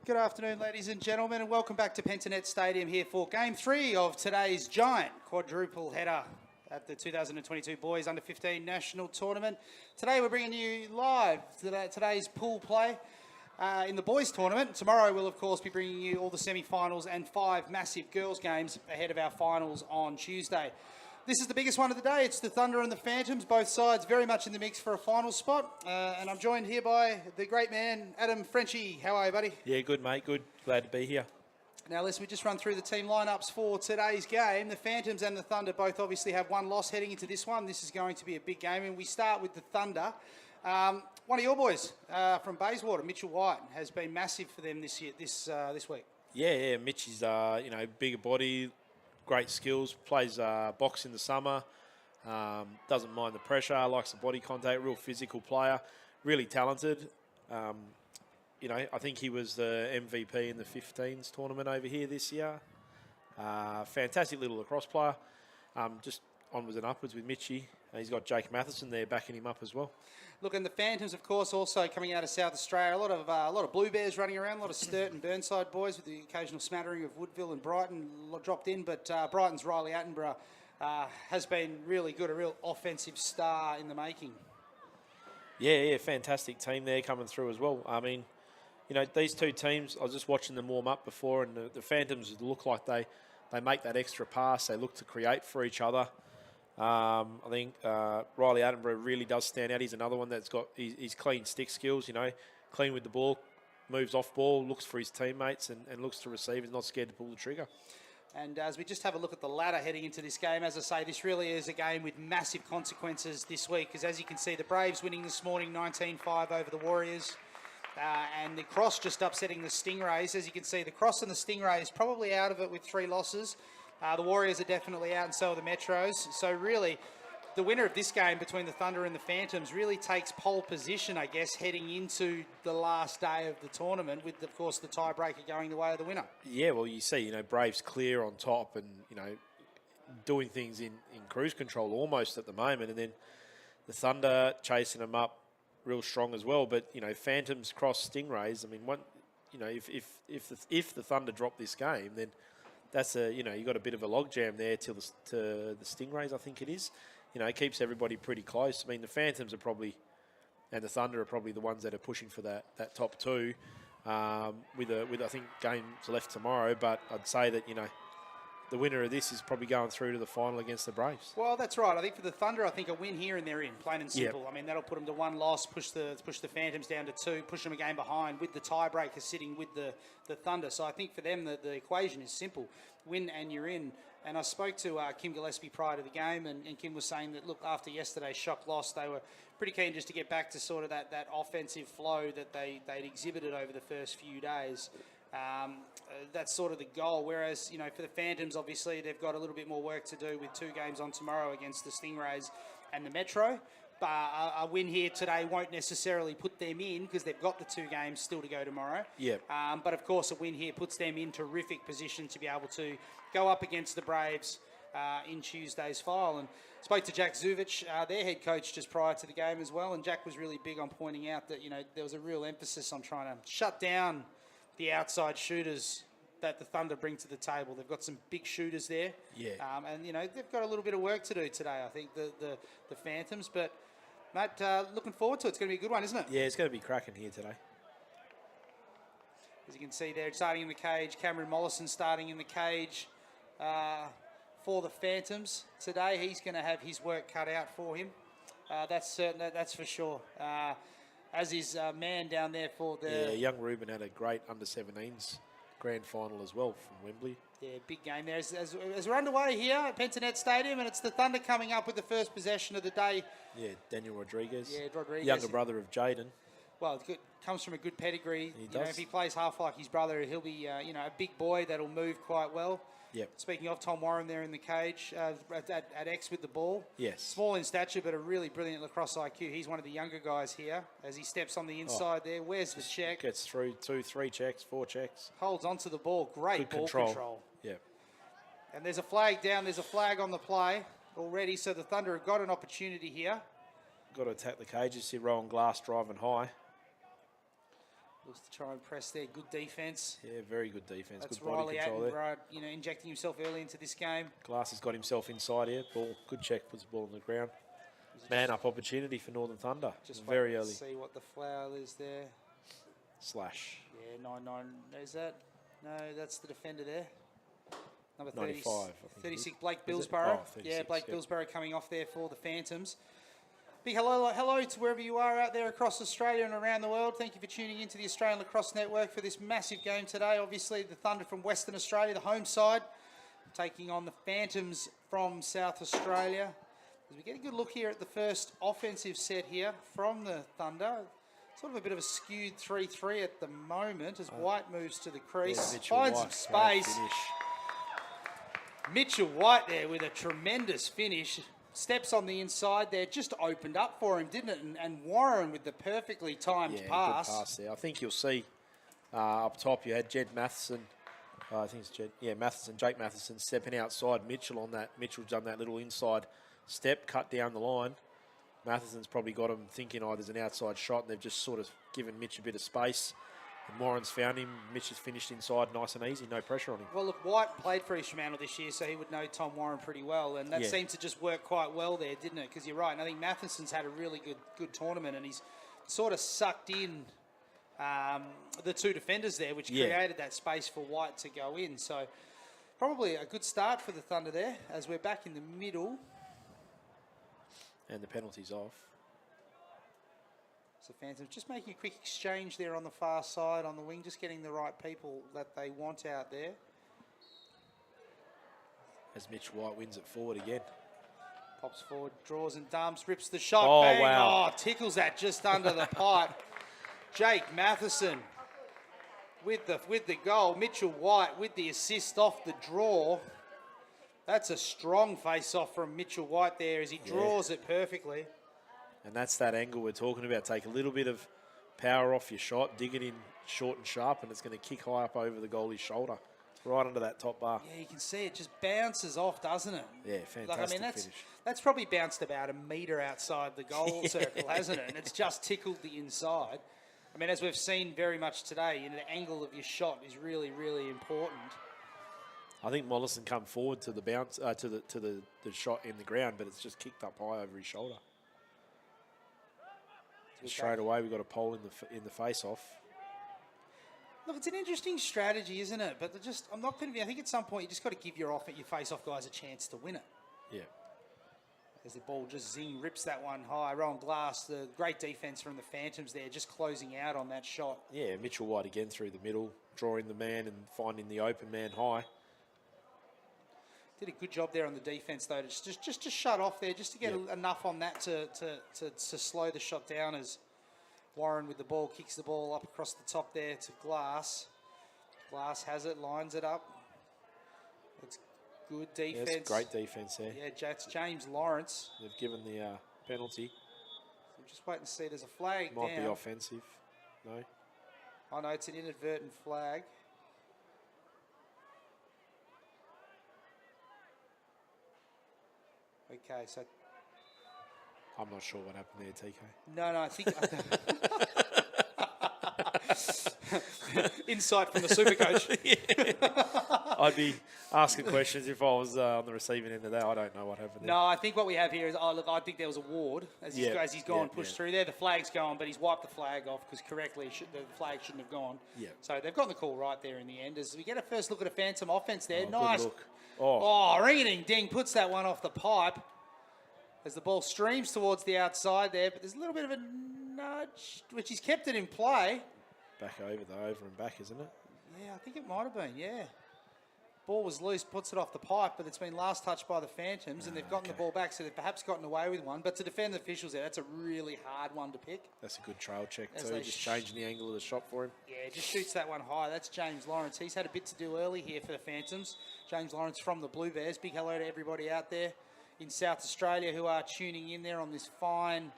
Good afternoon, ladies and gentlemen, and welcome back to Pentanet Stadium here for Game 3 of today's giant quadruple header at the 2022 Boys Under 15 National Tournament. Today we're bringing you live today's pool play in the boys tournament. Tomorrow we'll of course be bringing you all the semi-finals and 5 massive girls games ahead of our finals on Tuesday. This is the biggest one of the day. It's the Thunder and the Phantoms, both sides very much in the mix for a final spot. And I'm joined here by the great man, Adam Frenchie. How are you, buddy? Yeah, good, mate. Good. Glad to be here. Now, listen, we just run through the team lineups for today's game. The Phantoms and the Thunder both obviously have one loss heading into this one. This is going to be a big game, and we start with the Thunder. One of your boys from Bayswater, Mitchell White, has been massive for them this week. Yeah. Mitch is, bigger body, great skills, plays box in the summer, doesn't mind the pressure, likes the body contact, real physical player, really talented. I think he was the MVP in the 15s tournament over here this year. Fantastic little lacrosse player. Just onwards and upwards with Mitchie. He's got Jake Matheson there backing him up as well. Look, and the Phantoms, of course, also coming out of South Australia. A lot of Blue Bears running around, a lot of Sturt and Burnside boys with the occasional smattering of Woodville and Brighton dropped in. But Brighton's Riley Attenborough has been really good, a real offensive star in the making. Yeah, fantastic team there coming through as well. I mean, these two teams, I was just watching them warm up before, and the Phantoms look like they make that extra pass. They look to create for each other. I think Riley Attenborough really does stand out. He's another one that's got his clean stick skills, clean with the ball, moves off ball, looks for his teammates and looks to receive. He's not scared to pull the trigger. And as we just have a look at the ladder heading into this game, as I say, this really is a game with massive consequences this week, because as you can see, the Braves winning this morning 19-5 over the Warriors. And the Cross just upsetting the Stingrays. As you can see, the Cross and the Stingrays probably out of it with 3 losses. The Warriors are definitely out, and so are the Metros. So really, the winner of this game between the Thunder and the Phantoms really takes pole position, I guess, heading into the last day of the tournament, with, of course, the tiebreaker going the way of the winner. Yeah, well, you see, Braves clear on top and, doing things in cruise control almost at the moment. And then the Thunder chasing them up real strong as well. But, Phantoms cross Stingrays. I mean, if the Thunder drop this game, then that's you got a bit of a logjam there to the Stingrays, I think it is. It keeps everybody pretty close. I mean, the Phantoms and the Thunder are probably the ones that are pushing for that top 2 with I think games left tomorrow. But I'd say that the winner of this is probably going through to the final against the Braves. Well, that's right. I think for the Thunder, I think a win here and they're in, plain and simple. Yep. I mean, that'll put them to 1 loss, push the Phantoms down to 2, push them a game behind, with the tiebreaker sitting with the Thunder. So I think for them, the equation is simple. Win and you're in. And I spoke to Kim Gillespie prior to the game, and Kim was saying that, look, after yesterday's shock loss, they were pretty keen just to get back to sort of that offensive flow that they'd exhibited over the first few days. That's sort of the goal. Whereas, for the Phantoms, obviously, they've got a little bit more work to do with 2 games on tomorrow against the Stingrays and the Metro. But a win here today won't necessarily put them in, because they've got the 2 games still to go tomorrow. Yeah. But of course, a win here puts them in terrific position to be able to go up against the Braves in Tuesday's final. And spoke to Jack Zuvic, their head coach, just prior to the game as well. And Jack was really big on pointing out that there was a real emphasis on trying to shut down the outside shooters that the Thunder bring to the table. They've got some big shooters there. Yeah. And they've got a little bit of work to do today, I think, the Phantoms. But mate, looking forward to it. It's going to be a good one, isn't it? Yeah, it's going to be cracking here today. As you can see there, starting in the cage, Cameron Mollison starting in the cage for the Phantoms today. He's going to have his work cut out for him. That's certain. That's for sure. As his man down there for the... Yeah, young Ruben had a great under-17s grand final as well from Wembley. Yeah, big game there. As we're underway here at Pentanet Stadium, and it's the Thunder coming up with the first possession of the day. Yeah, Daniel Rodriguez. Yeah, Rodriguez. Younger brother of Jaden. Well, it comes from a good pedigree. He does. If he plays half like his brother, he'll be a big boy that'll move quite well. Yep. Speaking of, Tom Warren there in the cage at X with the ball. Yes. Small in stature, but a really brilliant lacrosse IQ. He's one of the younger guys here as he steps on the inside there. Where's the check? Gets through 2, 3 checks, 4 checks. Holds onto the ball. Great good ball control. Yeah. And there's a flag down. There's a flag on the play already. So the Thunder have got an opportunity here. Got to attack the cages. See Rowan Glass driving high. Looks to try and press there. Good defence. Yeah, very good defence. That's Good body Riley control there. Attenborough, injecting himself early into this game. Glass has got himself inside here. Ball, good check, puts the ball on the ground. Man up opportunity for Northern Thunder. Just very early. See what the foul is there. Slash. Yeah, 9-9. Is that? No, that's the defender there. Number 95. 36, Blake Billsborough. Oh, 36, yeah, Blake Billsborough coming off there for the Phantoms. Big hello to wherever you are out there across Australia and around the world. Thank you for tuning into the Australian Lacrosse Network for this massive game today. Obviously, the Thunder from Western Australia, the home side, taking on the Phantoms from South Australia. As we get a good look here at the first offensive set here from the Thunder. Sort of a bit of a skewed 3-3 at the moment as White moves to the crease. Finds some space. Mitchell White there with a tremendous finish. Steps on the inside there, just opened up for him, didn't it? And Warren with the perfectly timed pass. Good pass there. I think you'll see up top you had Jed Matheson. I think it's Jed. Yeah, Matheson, Jake Matheson stepping outside Mitchell on that. Mitchell done that little inside step, cut down the line. Matheson's probably got him thinking, oh, there's an outside shot, and they've just sort of given Mitch a bit of space. And Warren's found him. Mitch has finished inside nice and easy, no pressure on him. Well, look, White played for Fremantle this year, so he would know Tom Warren pretty well. And that seemed to just work quite well there, didn't it? Because you're right. And I think Matheson's had a really good tournament, and he's sort of sucked in the two defenders there, which created that space for White to go in. So probably a good start for the Thunder there, as we're back in the middle. And the penalty's off. So Phantoms just making a quick exchange there on the far side on the wing, just getting the right people that they want out there. As Mitch White wins it forward again. Pops forward, draws and dumps, rips the shot. Oh, bang. wow. Oh, tickles that just under the pipe. Jake Matheson with the goal. Mitchell White with the assist off the draw. That's a strong face-off from Mitchell White there as he draws it perfectly. And that's that angle we're talking about. Take a little bit of power off your shot, dig it in short and sharp, and it's going to kick high up over the goalie's shoulder, right under that top bar. Yeah, you can see it just bounces off, doesn't it? Yeah, fantastic finish. That's probably bounced about a metre outside the goal circle, hasn't it? And it's just tickled the inside. I mean, as we've seen very much today, the angle of your shot is really, really important. I think Mollison come forward to the bounce, to the shot in the ground, but it's just kicked up high over his shoulder. Straight away, we've got a pole in the face-off. Look, it's an interesting strategy, isn't it? But I'm not going to be. I think at some point you just got to give your face-off guys a chance to win it. Yeah. As the ball just rips that one high. Rowan Glass, the great defence from the Phantoms there, just closing out on that shot. Yeah, Mitchell White again through the middle, drawing the man and finding the open man high. Did a good job there on the defence, though, just to shut off there, just to get enough on that to slow the shot down as Warren with the ball kicks the ball up across the top there to Glass. Glass has it, lines it up. It's good defence. Yeah, it's great defence there. Yeah, that's James Lawrence. They've given the penalty. We'll just wait and see. There's a flag Might down. be offensive. No? Oh, no, it's an inadvertent flag. Okay, so... I'm not sure what happened there, TK. No, I think... Insight from the Supercoach. I'd be asking questions if I was on the receiving end of that. I don't know what happened there. No, I think what we have here is, I think there was a ward as he's gone pushed through there. The flag's gone, but he's wiped the flag off because correctly the flag shouldn't have gone. Yeah. So they've gotten the call right there in the end. As we get a first look at a Phantom offense there. Oh, nice. good look. Ring-a-ding-ding puts that one off the pipe as the ball streams towards the outside there, but there's a little bit of a nudge, which he's kept it in play. Back over and back, isn't it? Yeah, I think it might have been, yeah. Ball was loose, puts it off the pipe, but it's been last touched by the Phantoms, and they've gotten the ball back, so they've perhaps gotten away with one. But to defend the officials there, that's a really hard one to pick. That's a good trail check too, just changing the angle of the shot for him. Yeah, just shoots that one high. That's James Lawrence. He's had a bit to do early here for the Phantoms. James Lawrence from the Blue Bears. Big hello to everybody out there in South Australia who are tuning in there on this fine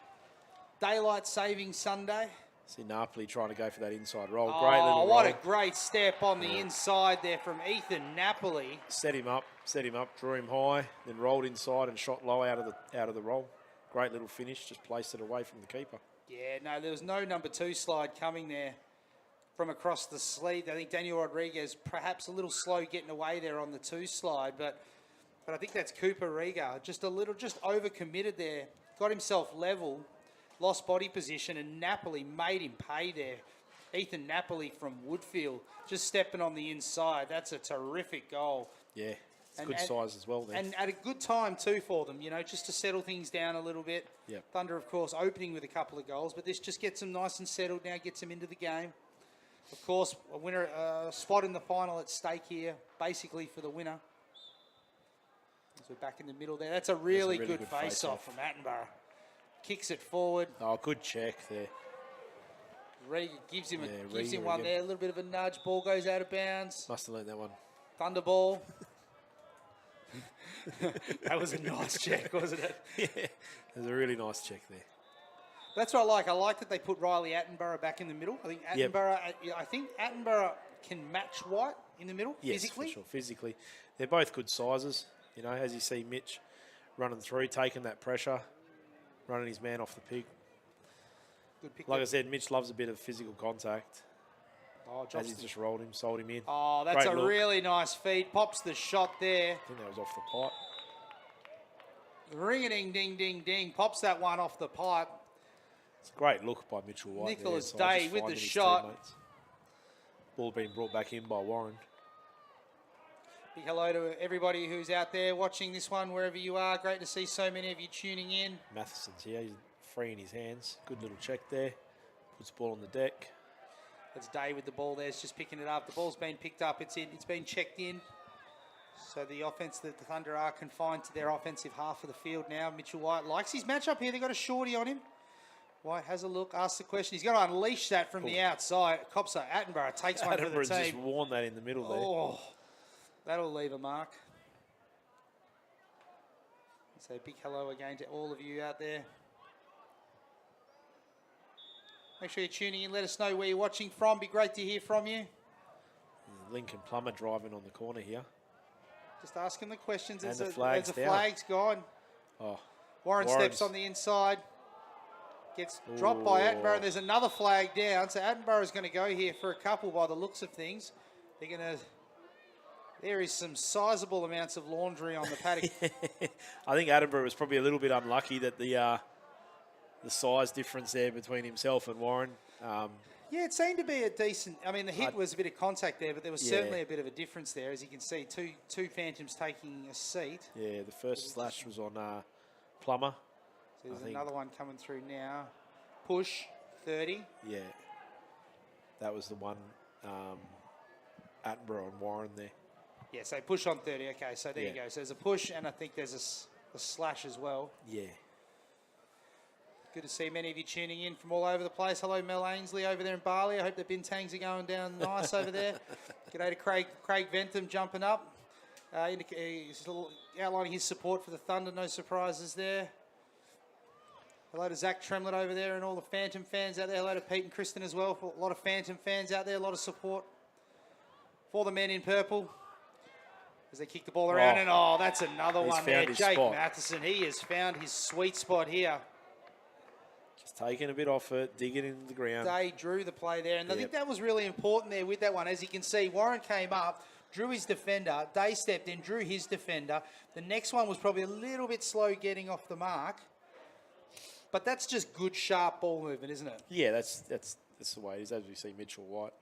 daylight saving Sunday. See Napoli trying to go for that inside roll. Oh, Great little what roll. a great step on the inside there from Ethan Napoli. Set him up, drew him high, then rolled inside and shot low out of the roll. Great little finish, just placed it away from the keeper. Yeah, no, there was no number 2 slide coming there from across the sleeve. I think Daniel Rodriguez perhaps a little slow getting away there on the 2 slide, but I think that's Cooper Riga. Just overcommitted there. Got himself level, lost body position, and Napoli made him pay there. Ethan Napoli from Woodfield just stepping on the inside. That's a terrific goal. Yeah, it's good size as well there. And at a good time too for them, just to settle things down a little bit. Yep. Thunder, of course, opening with a couple of goals, but this just gets them nice and settled now, gets them into the game. Of course, a winner, spot in the final at stake here, basically for the winner. As we're back in the middle there. That's a really good face-off from Attenborough. Kicks it forward. Oh, good check there. Riga gives him one there. A little bit of a nudge. Ball goes out of bounds. Must have learned that one. Thunderball. That was a nice check, wasn't it? Yeah, it was a really nice check there. That's what I like. I like that they put Riley Attenborough back in the middle. I think Attenborough can match White in the middle physically. For sure. Physically, they're both good sizes. As you see Mitch running through, taking that pressure, running his man off the pig. Good pick. Like I said, Mitch loves a bit of physical contact. Oh, as he just rolled him, sold him in. Oh, that's a really nice feed. Pops the shot there. I think that was off the pipe. Ring-a-ding-ding-ding-ding. Pops that one off the pipe. It's a great look by Mitchell White. Nicholas Day with the shot. Teammates. Ball being brought back in by Warren. Big hello to everybody who's out there watching this one, wherever you are. Great to see so many of you tuning in. Matheson's here. He's free in his hands. Good little check there. Puts the ball on the deck. That's Day with the ball there. It's just picking it up. The ball's been picked up. It's in. It's been checked in. So the offense, the Thunder are confined to their offensive half of the field now. Mitchell White likes his matchup here. They've got a shorty on him. White has a look, asks the question. He's got to unleash that from the outside. Copser, Attenborough takes one for the team. Attenborough's just worn that in the middle there. Oh, that'll leave a mark. So big hello again to all of you out there. Make sure you're tuning in. Let us know where you're watching from. Be great to hear from you. Lincoln Plummer driving on the corner here. Just asking the questions. And as the flag's gone. Oh, Warren steps on the inside. Gets dropped by Attenborough. There's another flag down. So Attenborough is going to go here for a couple by the looks of things. They're going to... There is some sizable amounts of laundry on the paddock. I think Attenborough was probably a little bit unlucky that the size difference there between himself and Warren. Yeah, it seemed to be a decent... I mean, the hit was a bit of contact there, but there was certainly a bit of a difference there. As you can see, two Phantoms taking a seat. Yeah, the first slash was on Plummer. So there's another one coming through now. Push, 30. Yeah. That was the one, Attenborough and Warren there. Yeah, so push on 30. Okay, so there you go. So there's a push, and I think there's a slash as well. Yeah. Good to see many of you tuning in from all over the place. Hello, Mel Ainsley over there in Bali. I hope the bintangs are going down nice over there. G'day to Craig Ventham jumping up. He's outlining his support for the Thunder. No surprises there. Hello to Zach Tremlett over there and all the Phantom fans out there. Hello to Pete and Kristen as well. A lot of Phantom fans out there. A lot of support for the men in purple. As they kick the ball around. And that's another one there. Jake Matheson. He has found his sweet spot here. Just taking a bit off it, digging into the ground. Day drew the play there. And I think that was really important there with that one. As you can see, Warren came up, drew his defender. Day stepped in, drew his defender. The next one was probably a little bit slow getting off the mark. But that's just good, sharp ball movement, isn't it? Yeah, that's the way it is. As we see Mitchell White,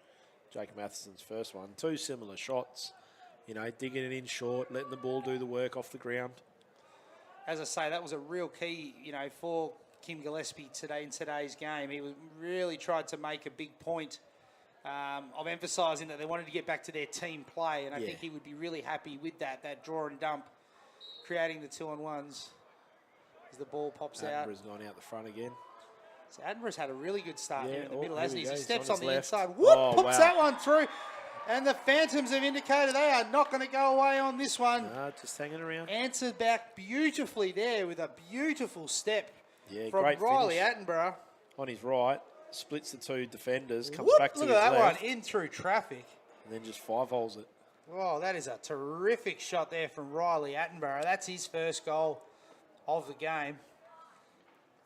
Jake Matheson's first one. Two similar shots. Digging it in short, letting the ball do the work off the ground. As I say, that was a real key, for Kim Gillespie today in today's game. He really tried to make a big point of emphasising that they wanted to get back to their team play, and I think he would be really happy with that draw and dump, creating the 2-on-1s as the ball pops out. Attenborough's gone out the front again. So Attenborough's had a really good start here in the middle, hasn't he? He steps on the inside, puts that one through. And the Phantoms have indicated they are not going to go away on this one. Just hanging around. Answered back beautifully there with a beautiful step from great Riley finish. Attenborough. On his right, splits the two defenders, comes back to his left. Look at that left, one, in through traffic. and then just 5-holes it. Oh, that is a terrific shot there from Riley Attenborough. That's his first goal of the game.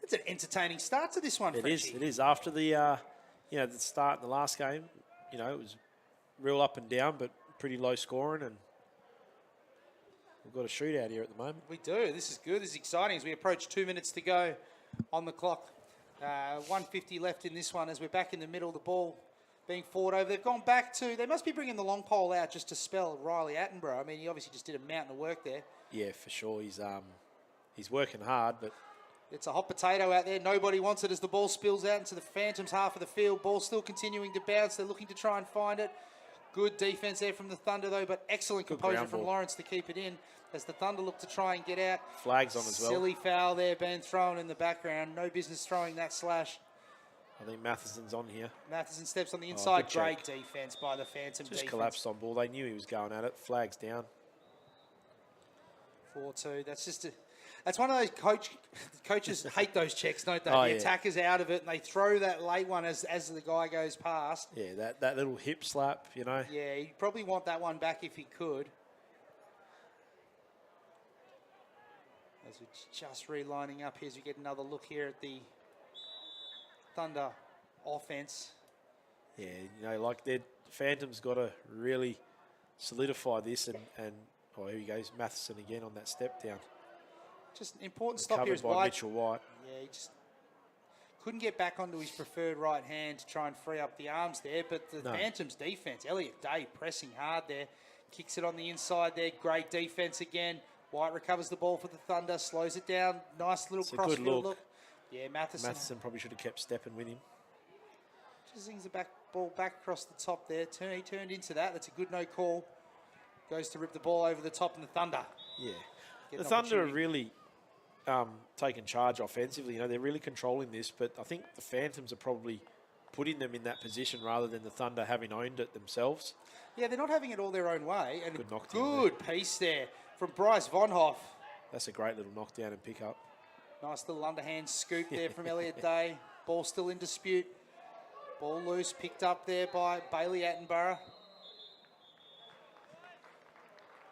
It's an entertaining start to this one, It is. After the, the start in the last game, you know, it was real up and down, but pretty low scoring, and we've got a shootout here at the moment. We do. This is good. This is exciting as we approach 2 minutes to go on the clock. 150 left in this one as we're back in the middle of the ball being fought over. They've gone back to, they must be bringing the long pole out just to spell Riley Attenborough. I mean, he obviously just did a mountain of work there. Yeah, for sure. He's working hard, but it's a hot potato out there. Nobody wants it as the ball spills out into the Phantoms half of the field. Ball still continuing to bounce. They're looking to try and find it. Good defense there from the Thunder, though, but excellent composure from Lawrence to keep it in as the Thunder look to try and get out. Flags on as well. Silly foul there being thrown in the background. No business throwing that slash. I think Matheson's on here. Matheson steps on the inside. Great defense by the Phantom defense. Just collapsed on ball. They knew he was going at it. Flags down. 4-2. That's one of those coaches hate those checks, don't they? Oh, the attacker's out of it, and they throw that late one as the guy goes past. Yeah, that little hip slap, you know. Yeah, he'd probably want that one back if he could. As we're just relining up here as we get another look here at the Thunder offense. Yeah, you know, like the Phantoms got to really solidify this, and oh, here he goes, Matheson again on that step down. Just an important stop here is by Mitchell White. Yeah, he just couldn't get back onto his preferred right hand to try and free up the arms there. But the Phantoms defense, Elliot Day pressing hard there. Kicks it on the inside there. Great defense again. White recovers the ball for the Thunder. Slows it down. Nice little crossfield look. Yeah, Matheson probably should have kept stepping with him. Just things the ball back across the top there. He turned into that. That's a good no call. Goes to rip the ball over the top and the Thunder. Yeah. The Thunder are really taking charge offensively. You know, they're really controlling this, but I think the Phantoms are probably putting them in that position rather than the Thunder having owned it themselves. Yeah, they're not having it all their own way. And good knockdown. Good piece there from Bryce Vonhoff. That's a great little knockdown and pick up. Nice little underhand scoop there from Elliot Day. Ball still in dispute. Ball loose, picked up there by Bailey Attenborough.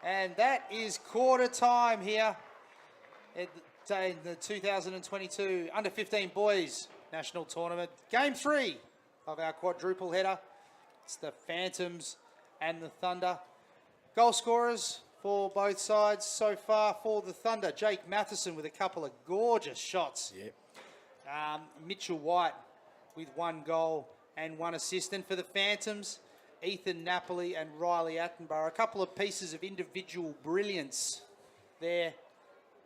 And that is quarter time here in the 2022 Under-15 Boys National Tournament. Game 3 of our quadruple header. It's the Phantoms and the Thunder. Goal scorers for both sides so far for the Thunder. Jake Matheson with a couple of gorgeous shots. Yep. Mitchell White with 1 goal and 1 assist. And for the Phantoms, Ethan Napoli and Riley Attenborough. A couple of pieces of individual brilliance there.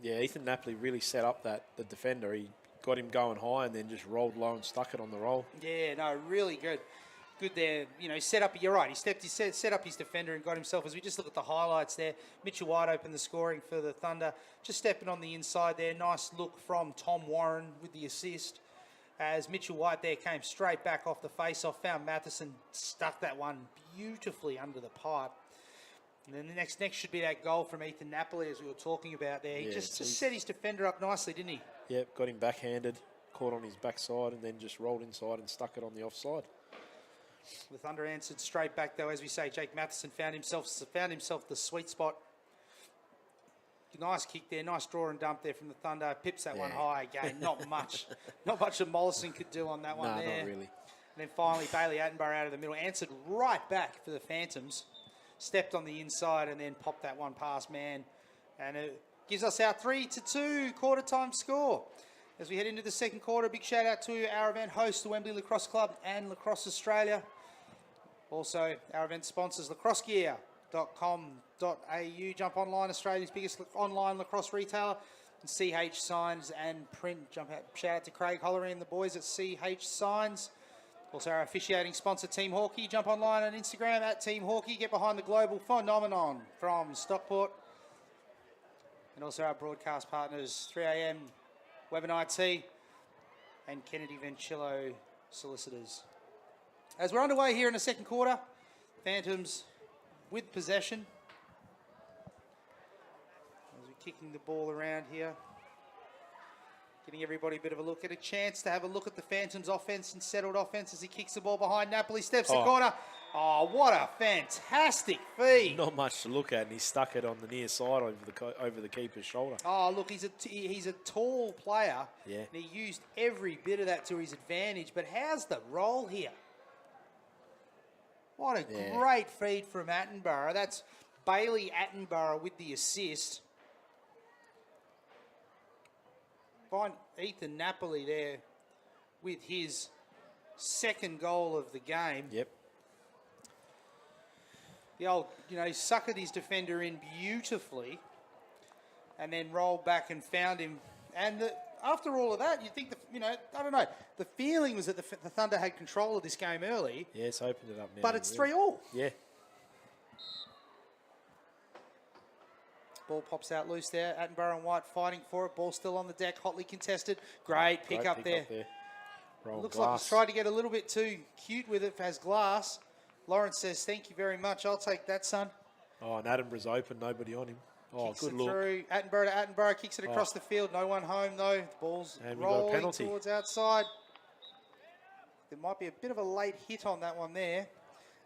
Yeah, Ethan Napoli really set up the defender. He got him going high and then just rolled low and stuck it on the roll. Yeah, no, really good. Good there. You know, set up, you're right, he set up his defender and got himself, as we just look at the highlights there, Mitchell White opened the scoring for the Thunder. Just stepping on the inside there. Nice look from Tom Warren with the assist. As Mitchell White there came straight back off the face-off, found Matheson, stuck that one beautifully under the pipe. And then the next should be that goal from Ethan Napoli, as we were talking about there. He just set his defender up nicely, didn't he? Yep, got him backhanded, caught on his backside, and then just rolled inside and stuck it on the offside. The Thunder answered straight back, though, as we say. Jake Matheson found himself the sweet spot. Nice kick there, nice draw and dump there from the Thunder. Pips that one high again. Not much that Mollison could do on that one there. Not really. And then finally, Bailey Attenborough out of the middle, answered right back for the Phantoms. Stepped on the inside and then popped that one past man. And it gives us our 3-2 quarter time score. As we head into the second quarter, big shout out to our event host, the Wembley Lacrosse Club and Lacrosse Australia. Also, our event sponsors, lacrossegear.com.au. Jump online, Australia's biggest online lacrosse retailer. And CH Signs and Print. Shout out to Craig Hollery and the boys at CH Signs. Also, our officiating sponsor, Team Hawkey. Jump online on Instagram at Team Hawkey. Get behind the global phenomenon from Stockport. And also our broadcast partners, 3AM, Webinar IT, and Kennedy Venchillo Solicitors. As we're underway here in the second quarter, Phantoms with possession. As we're kicking the ball around here. Getting everybody a bit of a look, at a chance to have a look at the Phantoms' offense and settled offense as he kicks the ball behind. Napoli steps the corner. Oh, what a fantastic feed. Not much to look at, and he stuck it on the near side over the keeper's shoulder. Oh, look, he's a tall player. Yeah. And he used every bit of that to his advantage. But how's the roll here? What a great feed from Attenborough. That's Bailey Attenborough with the assist. Find Ethan Napoli there with his second goal of the game. Yep. The old, he suckered his defender in beautifully and then rolled back and found him. And after all of that, you think, I don't know, the feeling was that the Thunder had control of this game early. Yeah, it's opened it up now. But it's 3-3. Yeah. Ball pops out loose there. Attenborough and White fighting for it. Ball still on the deck, hotly contested. Great pick up there. Looks like he's tried to get a little bit too cute with it as Glass. Lawrence says, thank you very much. I'll take that, son. Oh, and Attenborough's open. Nobody on him. Oh, Kicks good it look. Through. Attenborough to Attenborough. Kicks it across the field. No one home, though. The ball's And we got a rolling penalty. towards outside. There might be a bit of a late hit on that one there.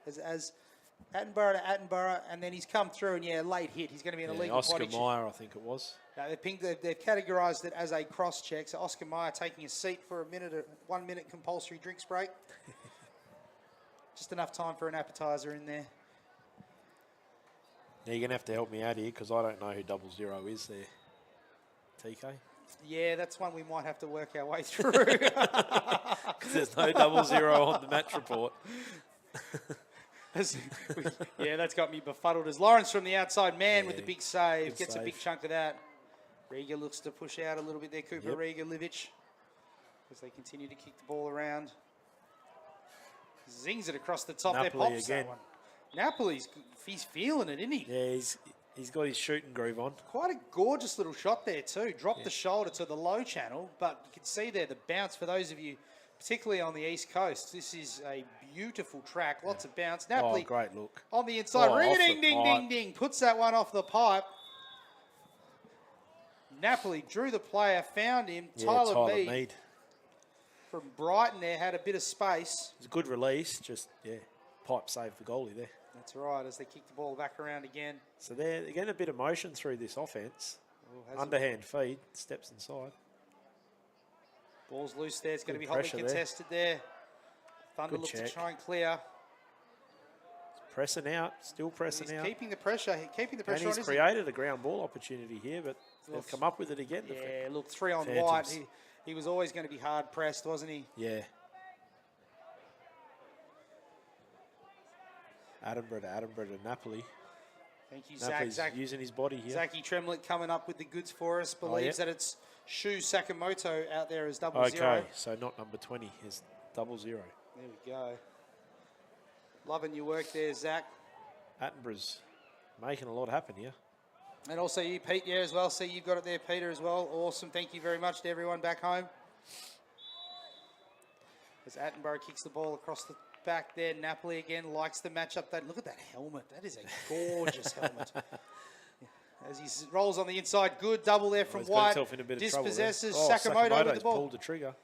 As Attenborough to Attenborough, and then he's come through, and late hit. He's going to be in a legal Oscar body check. Meyer, I think it was. They've categorised it as a cross-check. So Oscar Meyer taking a seat for 1 minute compulsory drinks break. Just enough time for an appetiser in there. Now, you're going to have to help me out here because I don't know who 00 is there. TK? Yeah, that's one we might have to work our way through. Because there's no 00 on the match report. Yeah, that's got me befuddled. As Lawrence from the outside man with the big save. Good Gets save. a big chunk of that. Riga looks to push out a little bit there. Cooper Riga, Livic. As they continue to kick the ball around. Zings it across the top. Napoli There pops again. that one. Napoli's, he's feeling it, isn't he? Yeah, he's got his shooting groove on. Quite a gorgeous little shot there too. Dropped the shoulder to the low channel, but you can see there the bounce for those of you, particularly on the East Coast. This is a beautiful track. Lots of bounce. Napoli Great look. on the inside. Oh, Ring off a ding, the ding, pipe. ding, ding. Puts that one off the pipe. Napoli drew the player, found him. Tyler Mead from Brighton there had a bit of space. It's a good release. Just, pipe saved the goalie there. That's right, as they kick the ball back around again. So they're getting a bit of motion through this offense. Oh, Underhand feed, steps inside. Ball's loose there. It's going to be Good hotly pressure contested there. Thunder Good looks to check. try and clear. Pressing out, still pressing He's out. keeping the pressure. Keeping the And pressure on. he's created a ground ball opportunity here, but they've come up with it again. Yeah, look, 3 on Phantoms. White. He was always going to be hard pressed, wasn't he? Yeah. Attenborough to Napoli. Thank you, Napoli's Zach. using his body here. Zachy Tremlett coming up with the goods for us. Believes that it's Shu Sakamoto out there as 00. Okay, so not number 20, is 00. There we go. Loving your work there, Zach. Attenborough's making a lot happen here. And also you, Pete, as well. See, you've got it there, Peter, as well. Awesome. Thank you very much to everyone back home. As Attenborough kicks the ball across the back there. Napoli again likes the matchup. Look at that helmet. That is a gorgeous helmet. As he rolls on the inside. Good double there from White. Dispossesses Sakamoto with the ball. Pulled the trigger.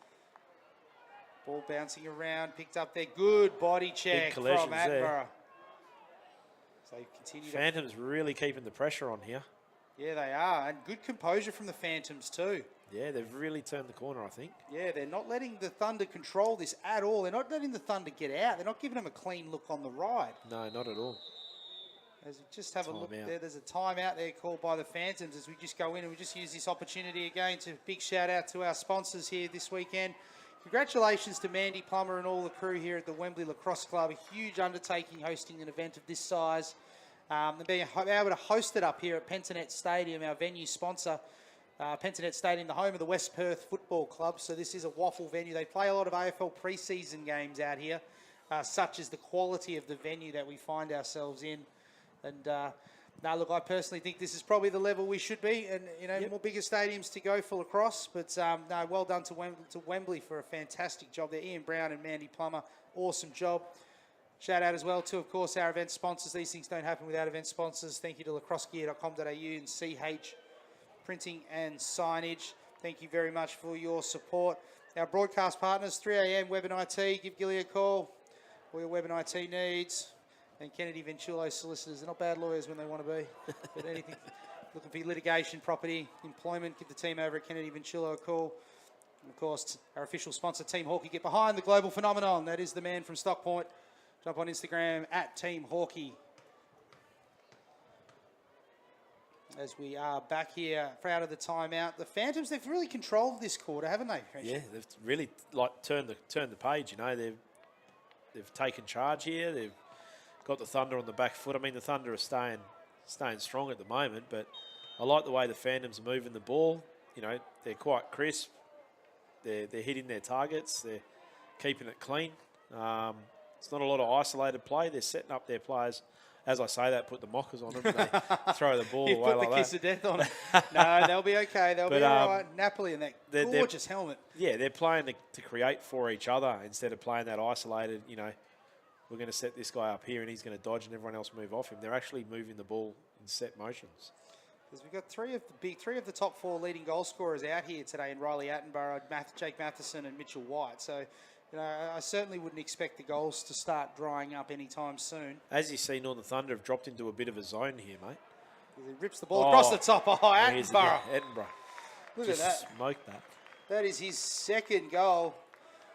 Ball bouncing around. Picked up there. Good body check from Attenborough. So continue. Phantoms really keeping the pressure on here. Yeah, they are. And good composure from the Phantoms too. Yeah, they've really turned the corner, I think. Yeah, they're not letting the Thunder control this at all. They're not letting the Thunder get out. They're not giving them a clean look on the ride. No, not at all. As we just have a look Timeout. there, there's a timeout there called by the Phantoms as we just go in and we just use this opportunity again to big shout out to our sponsors here this weekend. Congratulations to Mandy Plummer and all the crew here at the Wembley Lacrosse Club. A huge undertaking hosting an event of this size. And being able to host it up here at Pentanet Stadium, our venue sponsor. Pentanet Stadium, the home of the West Perth Football Club. So this is a waffle venue. They play a lot of AFL preseason games out here, such as the quality of the venue that we find ourselves in. And now, look, I personally think this is probably the level we should be, and more bigger stadiums to go for lacrosse. But no, well done to Wembley for a fantastic job there. Ian Brown and Mandy Plummer, awesome job. Shout out as well to, of course, our event sponsors. These things don't happen without event sponsors. Thank you to lacrossegear.com.au and CH Printing and Signage. Thank you very much for your support. Our broadcast partners, 3am Web and IT. Give Gilly a call for your Web and IT needs. And Kennedy Ventulo solicitors. They're not bad lawyers when they want to be. But anything, looking for litigation, property, employment, give the team over at Kennedy Ventulo a call. And of course, our official sponsor, Team Hawkey, get behind the global phenomenon. That is the man from Stockpoint, Drop on Instagram at Team Hawkey. As we are back here out of the timeout. The Phantoms, they've really controlled this quarter, haven't they? Yeah, they've really turned the page. You know, they've taken charge here. They've got the Thunder on the back foot. I mean, the Thunder are staying strong at the moment, but I like the way the Phantoms are moving the ball. You know, they're quite crisp. They're hitting their targets. They're keeping it clean. It's not a lot of isolated play. They're setting up their players. As I say that, put the mockers on them and they throw the ball away like that. Put the kiss of death on them. No, they'll be okay. They'll be all right. Napoli in that gorgeous helmet. Yeah, they're playing to create for each other instead of playing that isolated, you know, we're going to set this guy up here and he's going to dodge and everyone else move off him. They're actually moving the ball in set motions. Because we've got three of the top 4 leading goal scorers out here today in Riley Attenborough, Jake Matheson and Mitchell White. So, you know, I certainly wouldn't expect the goals to start drying up anytime soon. As you see, Northern Thunder have dropped into a bit of a zone here, mate. He rips the ball across the top. Oh, Attenborough. Attenborough. Look at that. Smoked that. That is his second goal.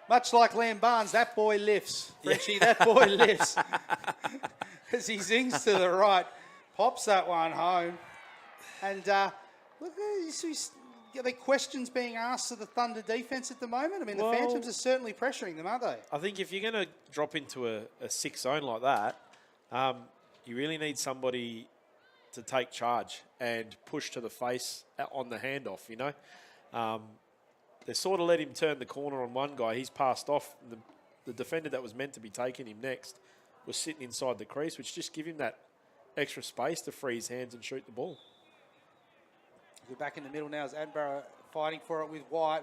Much like Lam Barnes, that boy lifts. Frenchie, that boy lifts. As he zings to the right, pops that one home. And look, are there questions being asked of the Thunder defence at the moment? I mean, the Phantoms are certainly pressuring them, aren't they? I think if you're going to drop into a 6 zone like that, you really need somebody to take charge and push to the face on the handoff, you know. They sort of let him turn the corner on one guy. He's passed off. The defender that was meant to be taking him next was sitting inside the crease, which just give him that extra space to free his hands and shoot the ball. We're back in the middle now as Attenborough fighting for it with White.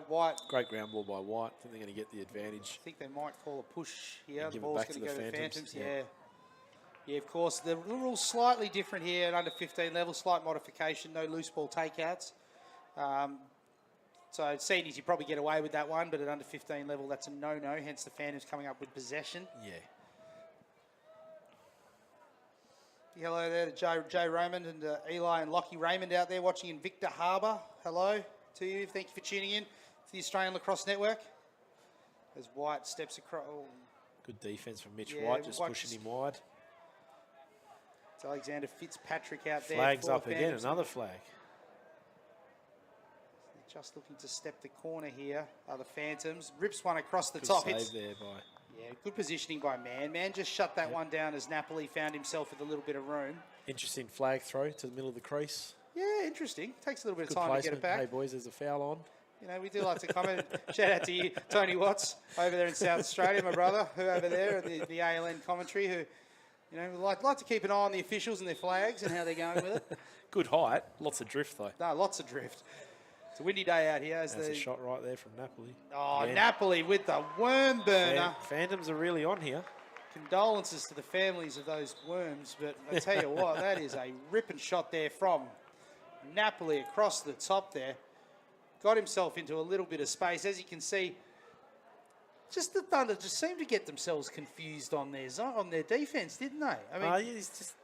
Great ground ball by White. I think they're going to get the advantage. I think they might call a push here. The give ball's it back going to to go the to the Phantoms. Phantoms. Yeah, of course. The rule's slightly different here at under 15 level. Slight modification. No loose ball takeouts. So seniors, you probably get away with that one, but at under 15 level, that's a no-no. Hence the Phantoms coming up with possession. Yeah. Hello there to Jay Raymond and Eli and Lockie Raymond out there watching in Victor Harbour. Hello to you. Thank you for tuning in to the Australian Lacrosse Network. As White steps across. Oh. Good defence from Mitch White, just pushing him wide. It's Alexander Fitzpatrick out there. Flags up again, another flag. Just looking to step the corner here are the Phantoms. Rips one across the Good top. save there by... Yeah, good positioning by Man. Man just shut that one down as Napoli found himself with a little bit of room. Interesting flag throw to the middle of the crease. Yeah, interesting. Takes a little bit Good of time placement. to get it back. Hey, boys, there's a foul on. You know, we do like to comment. Shout out to you, Tony Watts, over there in South Australia, my brother, who over there, the ALN commentary, who, you know, like to keep an eye on the officials and their flags and how they're going with it. Good height. Lots of drift, though. No, lots of drift. It's a windy day out here. That's a shot right there from Napoli. Oh, yeah. Napoli with the worm burner. Phantoms are really on here. Condolences to the families of those worms, but I tell you what, that is a ripping shot there from Napoli across the top there. Got himself into a little bit of space. As you can see, just the Thunder just seemed to get themselves confused on their defence, didn't they? I mean, it's just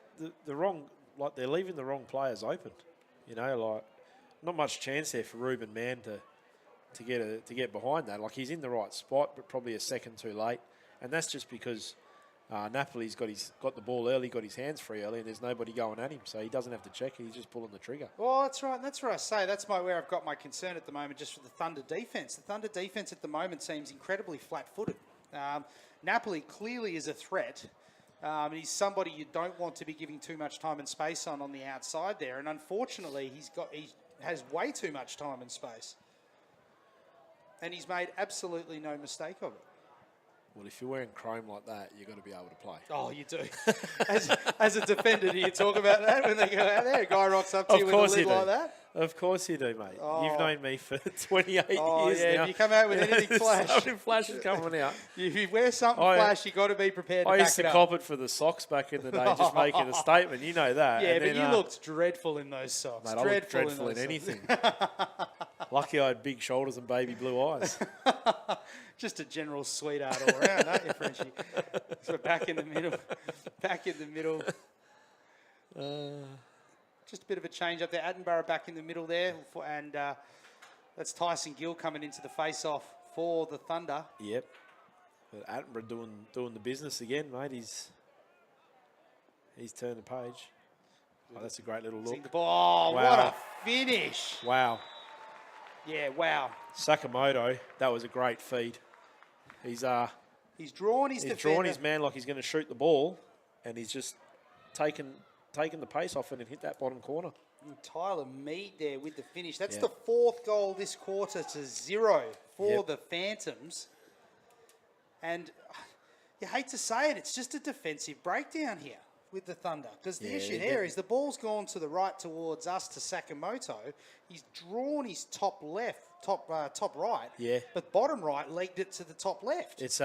the wrong, like they're leaving the wrong players open. You know, like not much chance there for Ruben Mann to get behind that. Like he's in the right spot, but probably a second too late, and that's just because Napoli's got the ball early, got his hands free early, and there's nobody going at him, so he doesn't have to check it. He's just pulling the trigger. Well, that's right. That's what I say. That's where I've got my concern at the moment, just for the Thunder defence. The Thunder defence at the moment seems incredibly flat-footed. Napoli clearly is a threat. He's somebody you don't want to be giving too much time and space on the outside there, and unfortunately, he has way too much time and space, and he's made absolutely no mistake of it. Well, if you're wearing chrome like that, you've got to be able to play. Oh, you do. As a defender, do you talk about that when they go out there? A guy rocks up to you with a lid like that? Of course you do, mate. Oh. You've known me for 28 years yeah, now. If you come out with anything flash. Something flash is coming out. If you wear something flash, you've got to be prepared to back it up. I used to cop it for the socks back in the day, just making a statement. You know that. Yeah, but you looked dreadful in those socks. Mate, I looked dreadful in anything. Lucky I had big shoulders and baby blue eyes. Just a general sweetheart all around, aren't you, Frenchie? So back in the middle. Back in the middle. Just a bit of a change up there. Attenborough back in the middle there. And that's Tyson Gill coming into the face-off for the Thunder. Yep. But Attenborough doing the business again, mate. He's turned the page. Oh, that's a great little look. The ball. Oh, wow. What a finish. Wow. Yeah, wow. Sakamoto, that was a great feed. He's drawn his defender. drawn his man like he's going to shoot the ball, and he's just taken the pace off it and hit that bottom corner. And Tyler Mead there with the finish. That's the 4th goal this quarter to 0 for the Phantoms. And you hate to say it, it's just a defensive breakdown here with the Thunder. Because the issue here is the ball's gone to the right towards us to Sakamoto. He's drawn his top right. Yeah. But bottom right legged it to the top left. It's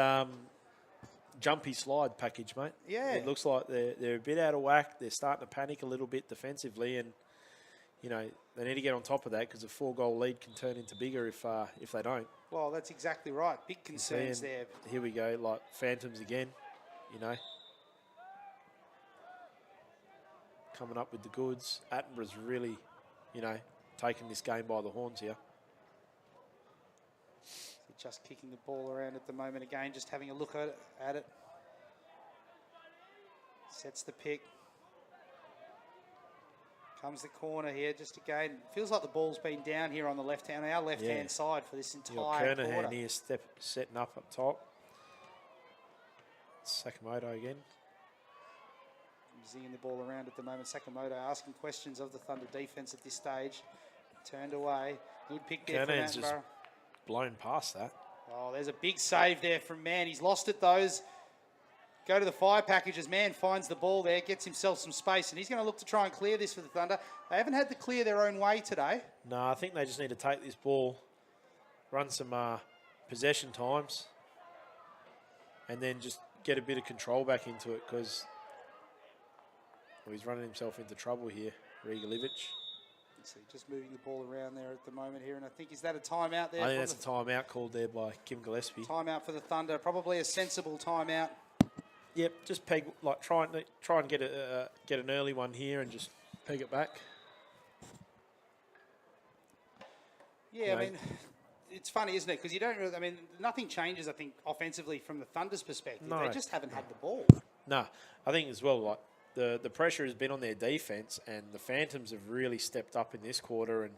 jumpy slide package, mate. Yeah. It looks like they're a bit out of whack. They're starting to panic a little bit defensively, and you know they need to get on top of that because a 4-goal lead can turn into bigger if they don't. Well, that's exactly right. Big concerns there. Here we go, like Phantoms again, you know. Coming up with the goods. Attenborough's really, you know, taking this game by the horns here. Just kicking the ball around at the moment again, just having a look at it. Sets the pick. Comes the corner here, just again. Feels like the ball's been down here on the our left-hand side for this entire quarter. Kernahan here setting up top. Sakamoto again. Zinging the ball around at the moment. Sakamoto asking questions of the Thunder defence at this stage. Turned away. Good pick there from Attenborough. Blown past that. Oh, there's a big save there from Mann. He's lost it, those. Go to the fire packages. Mann finds the ball there, gets himself some space, and he's going to look to try and clear this for the Thunder. They haven't had to clear their own way today. No, I think they just need to take this ball, run some possession times, and then just get a bit of control back into it because he's running himself into trouble here, Rigalivic. So just moving the ball around there at the moment here, and I think, is that a timeout there? I think that's a timeout called there by Kim Gillespie. Timeout for the Thunder, probably a sensible timeout. Yep, just peg, like try and get an early one here and just peg it back. Yeah, I mean, it's funny, isn't it? Because you don't really, I mean, nothing changes, I think, offensively from the Thunder's perspective. No. They just haven't had the ball. No, I think as well, like, the pressure has been on their defence, and the Phantoms have really stepped up in this quarter. And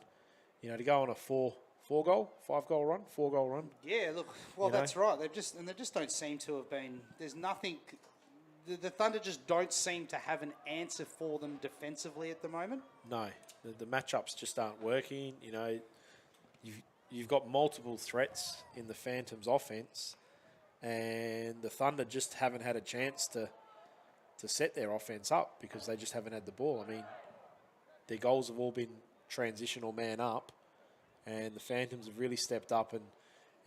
you know, to go on a 5-goal run. Yeah, look, well, that's right. They just don't seem to have been. There's nothing. The Thunder just don't seem to have an answer for them defensively at the moment. No, the matchups just aren't working. You know, you've got multiple threats in the Phantoms' offense, and the Thunder just haven't had a chance to set their offense up because they just haven't had the ball. I mean, their goals have all been transitional man up, and the Phantoms have really stepped up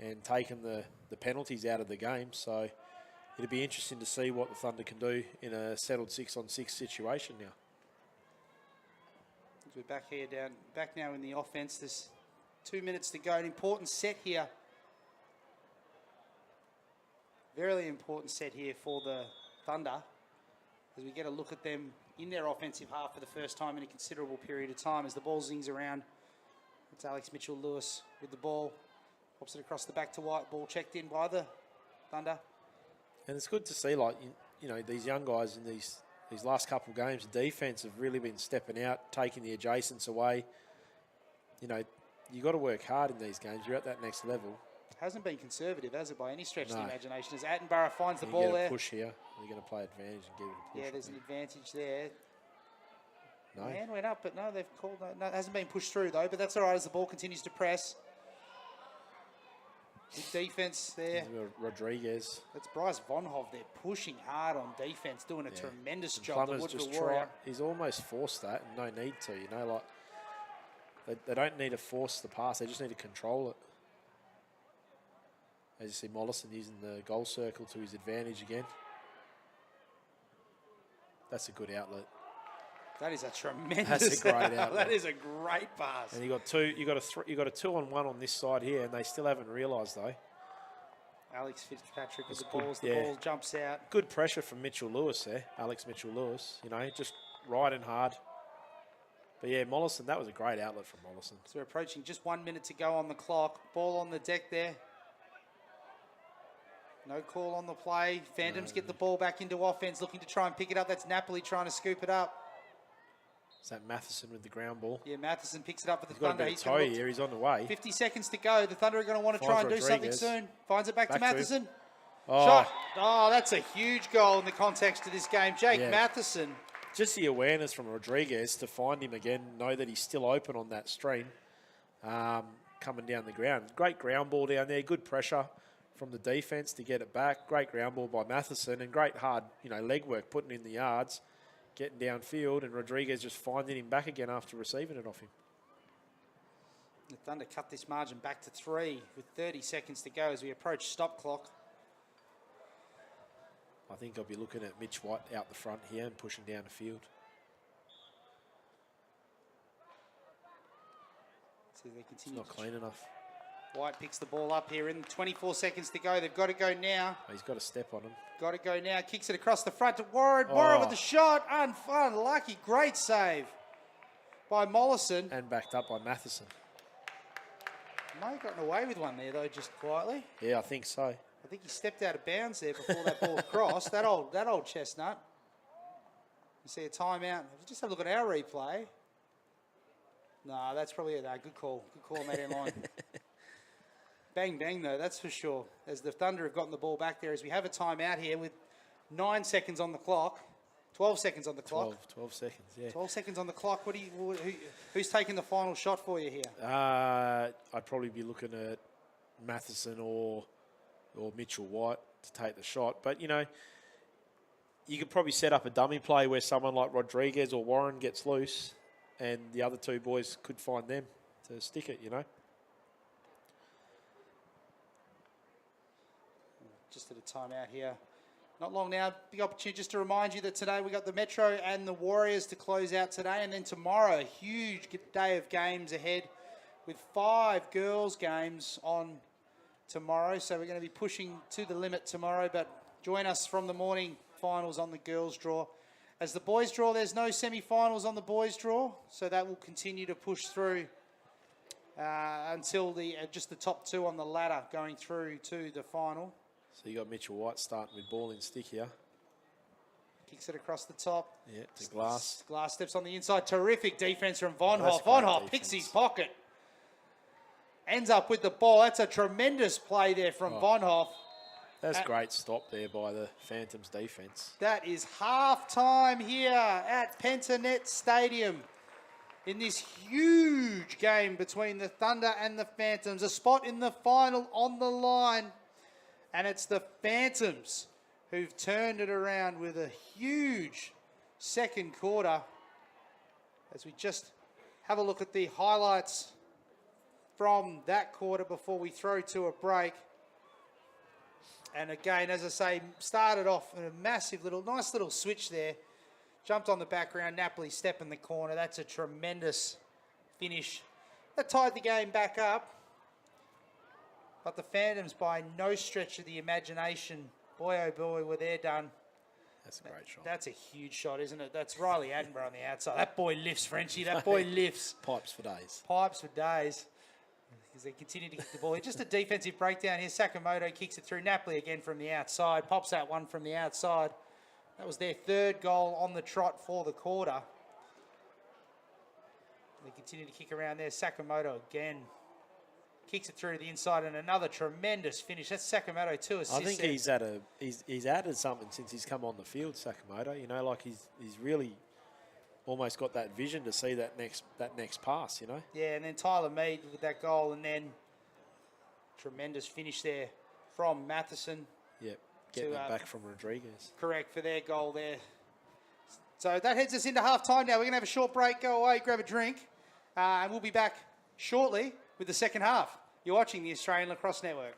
and taken the penalties out of the game. So it'll be interesting to see what the Thunder can do in a settled 6-on-6 situation now. We're back now in the offense. There's 2 minutes to go. An important set here. Very important set here for the Thunder, as we get a look at them in their offensive half for the first time in a considerable period of time as the ball zings around. It's Alex Mitchell-Lewis with the ball. Pops it across the back to White. Ball checked in by the Thunder. And it's good to see, like, you know, these young guys in these last couple of games, the defence have really been stepping out, taking the adjacents away. You know, you got to work hard in these games. You're at that next level. Hasn't been conservative, has it, by any stretch of the No. imagination? As Attenborough finds the You ball get a there. push here. You're going to play advantage and give it a push. Yeah, there's an advantage there. No. Man went up, but no, they've called no. It hasn't been pushed through though, but that's all right as the ball continues to press. Good defense there. Rodriguez. That's Bryce Vonhoff there pushing hard on defense, doing a tremendous And job. Plummer's just he's almost forced that, and no need to. You know, like they don't need to force the pass; they just need to control it. As you see, Mollison using the goal circle to his advantage again. That's a good outlet. That is a tremendous. That's a great outlet. That is a great pass. And you got two. You got a 2-on-1 on this side here, and they still haven't realised though. Alex Fitzpatrick with the good, balls. The ball jumps out. Good pressure from Mitchell-Lewis there, Alex Mitchell-Lewis. You know, just riding hard. But yeah, Mollison, that was a great outlet from Mollison. So we're approaching just 1 minute to go on the clock. Ball on the deck there. No call on the play. Phantoms get the ball back into offense, looking to try and pick it up. That's Napoli trying to scoop it up. Is that Matheson with the ground ball? Yeah, Matheson picks it up with the He's got Thunder. a bit of toe here. He's on the way. 50 seconds to go. The Thunder are going to want to try and do something soon. Finds it back to Matheson. Shot. Oh, that's a huge goal in the context of this game. Jake Matheson. Just the awareness from Rodriguez to find him again, know that he's still open on that stream, coming down the ground. Great ground ball down there, good pressure from the defence to get it back. Great ground ball by Matheson and great hard, leg work, putting in the yards, getting downfield, and Rodriguez just finding him back again after receiving it off him. The Thunder cut this margin back to 3 with 30 seconds to go as we approach stop clock. I think I'll be looking at Mitch White out the front here and pushing down the field. So they continue. It's not clean enough. White picks the ball up here in 24 seconds to go. They've got to go now. Oh, he's got a step on him. Got to go now. Kicks it across the front to Warren. Warren with the shot. Unlucky. Great save by Mollison. And backed up by Matheson. May have gotten away with one there, though, just quietly. Yeah, I think so. I think he stepped out of bounds there before that ball crossed. That old chestnut. You see a timeout. Just have a look at our replay. No, that's probably it. Good call. Good call on that end line. Bang, bang, though, that's for sure. As the Thunder have gotten the ball back there, as we have a timeout here with 9 seconds on the clock. 12 seconds on the clock. 12 seconds, yeah. 12 seconds on the clock. Who's taking the final shot for you here? I'd probably be looking at Matheson or Mitchell White to take the shot. But, you could probably set up a dummy play where someone like Rodriguez or Warren gets loose and the other two boys could find them to stick it, Just at a timeout here. Not long now. Big opportunity just to remind you that today we got the Metro and the Warriors to close out today. And then tomorrow, a huge day of games ahead with 5 girls games on tomorrow. So we're going to be pushing to the limit tomorrow. But join us from the morning finals on the girls draw. As the boys draw, there's no semi-finals on the boys draw. So that will continue to push through until just the top 2 on the ladder going through to the final. So you got Mitchell White starting with ball in stick here. Kicks it across the top. Yeah, to Glass. Glass steps on the inside. Terrific defense from Von Hoff. Von Hoff picks his pocket. Ends up with the ball. That's a tremendous play there from Von Hoff. That's a great stop there by the Phantoms defense. That is half-time here at Pentanet Stadium in this huge game between the Thunder and the Phantoms. A spot in the final on the line. And it's the Phantoms who've turned it around with a huge second quarter. As we just have a look at the highlights from that quarter before we throw to a break. And again, as I say, started off in a massive nice little switch there. Jumped on the background, Napoli step in the corner. That's a tremendous finish. That tied the game back up. But the Phantoms, by no stretch of the imagination, boy oh boy, were they done. That's a great shot. That's a huge shot, isn't it? That's Riley Attenborough on the outside. That boy lifts, Frenchie. That boy lifts. Pipes for days. Pipes for days. As they continue to kick the ball. Just a defensive breakdown here. Sakamoto kicks it through. Napoli again from the outside. Pops that one from the outside. That was their 3rd goal on the trot for the quarter. They continue to kick around there. Sakamoto again. Kicks it through to the inside and another tremendous finish. That's Sakamoto, 2 assists. I think he's added something since he's come on the field, Sakamoto. He's really almost got that vision to see that next pass, Yeah, and then Tyler Mead with that goal, and then tremendous finish there from Matheson. Yep, getting it back from Rodriguez. Correct, for their goal there. So that heads us into half-time now. We're going to have a short break, go away, grab a drink, and we'll be back shortly with the second half. You're watching the Australian Lacrosse Network.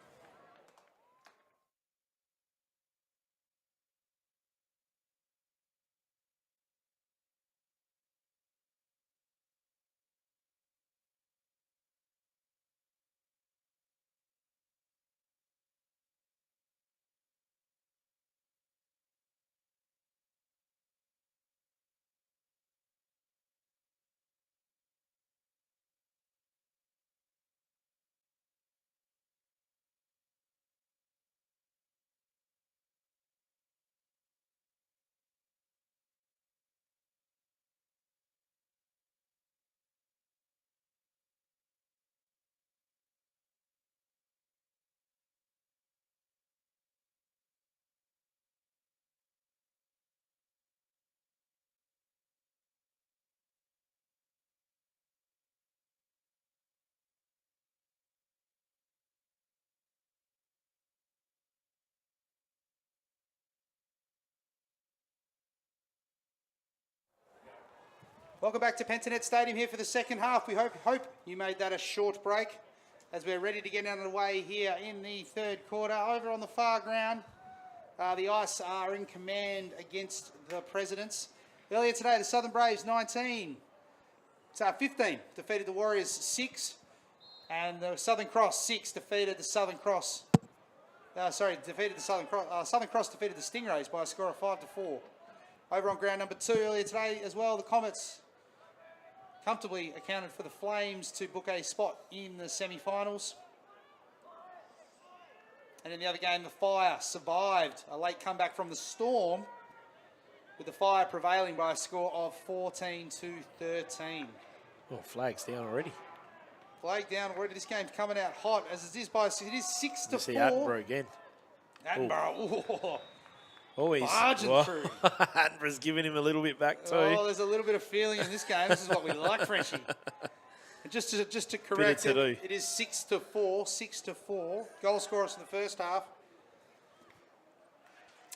Welcome back to Pentanet Stadium here for the second half. We hope you made that a short break as we're ready to get underway here in the third quarter. Over on the far ground, the Ice are in command against the Presidents. Earlier today, the Southern Braves 15 defeated the Warriors 6, and the Southern Cross 6 defeated the Southern Cross. Defeated the Southern Cross. Southern Cross defeated the Stingrays by a score of 5-4. Over on ground number 2 earlier today as well, the Comets comfortably accounted for the Flames to book a spot in the semi-finals. And in the other game, the Fire survived a late comeback from the Storm, with the Fire prevailing by a score of 14-13. Oh, flag's down already. Flag down already. This game's coming out hot as it is 6-4. You see Attenborough again. Attenborough. Oh, he's barging through. Attenborough's giving him a little bit back too. Oh, there's a little bit of feeling in this game. This is what we like, Frenchie. And just to correct it, it is 6-4. 6-4. Goal scorers in the first half.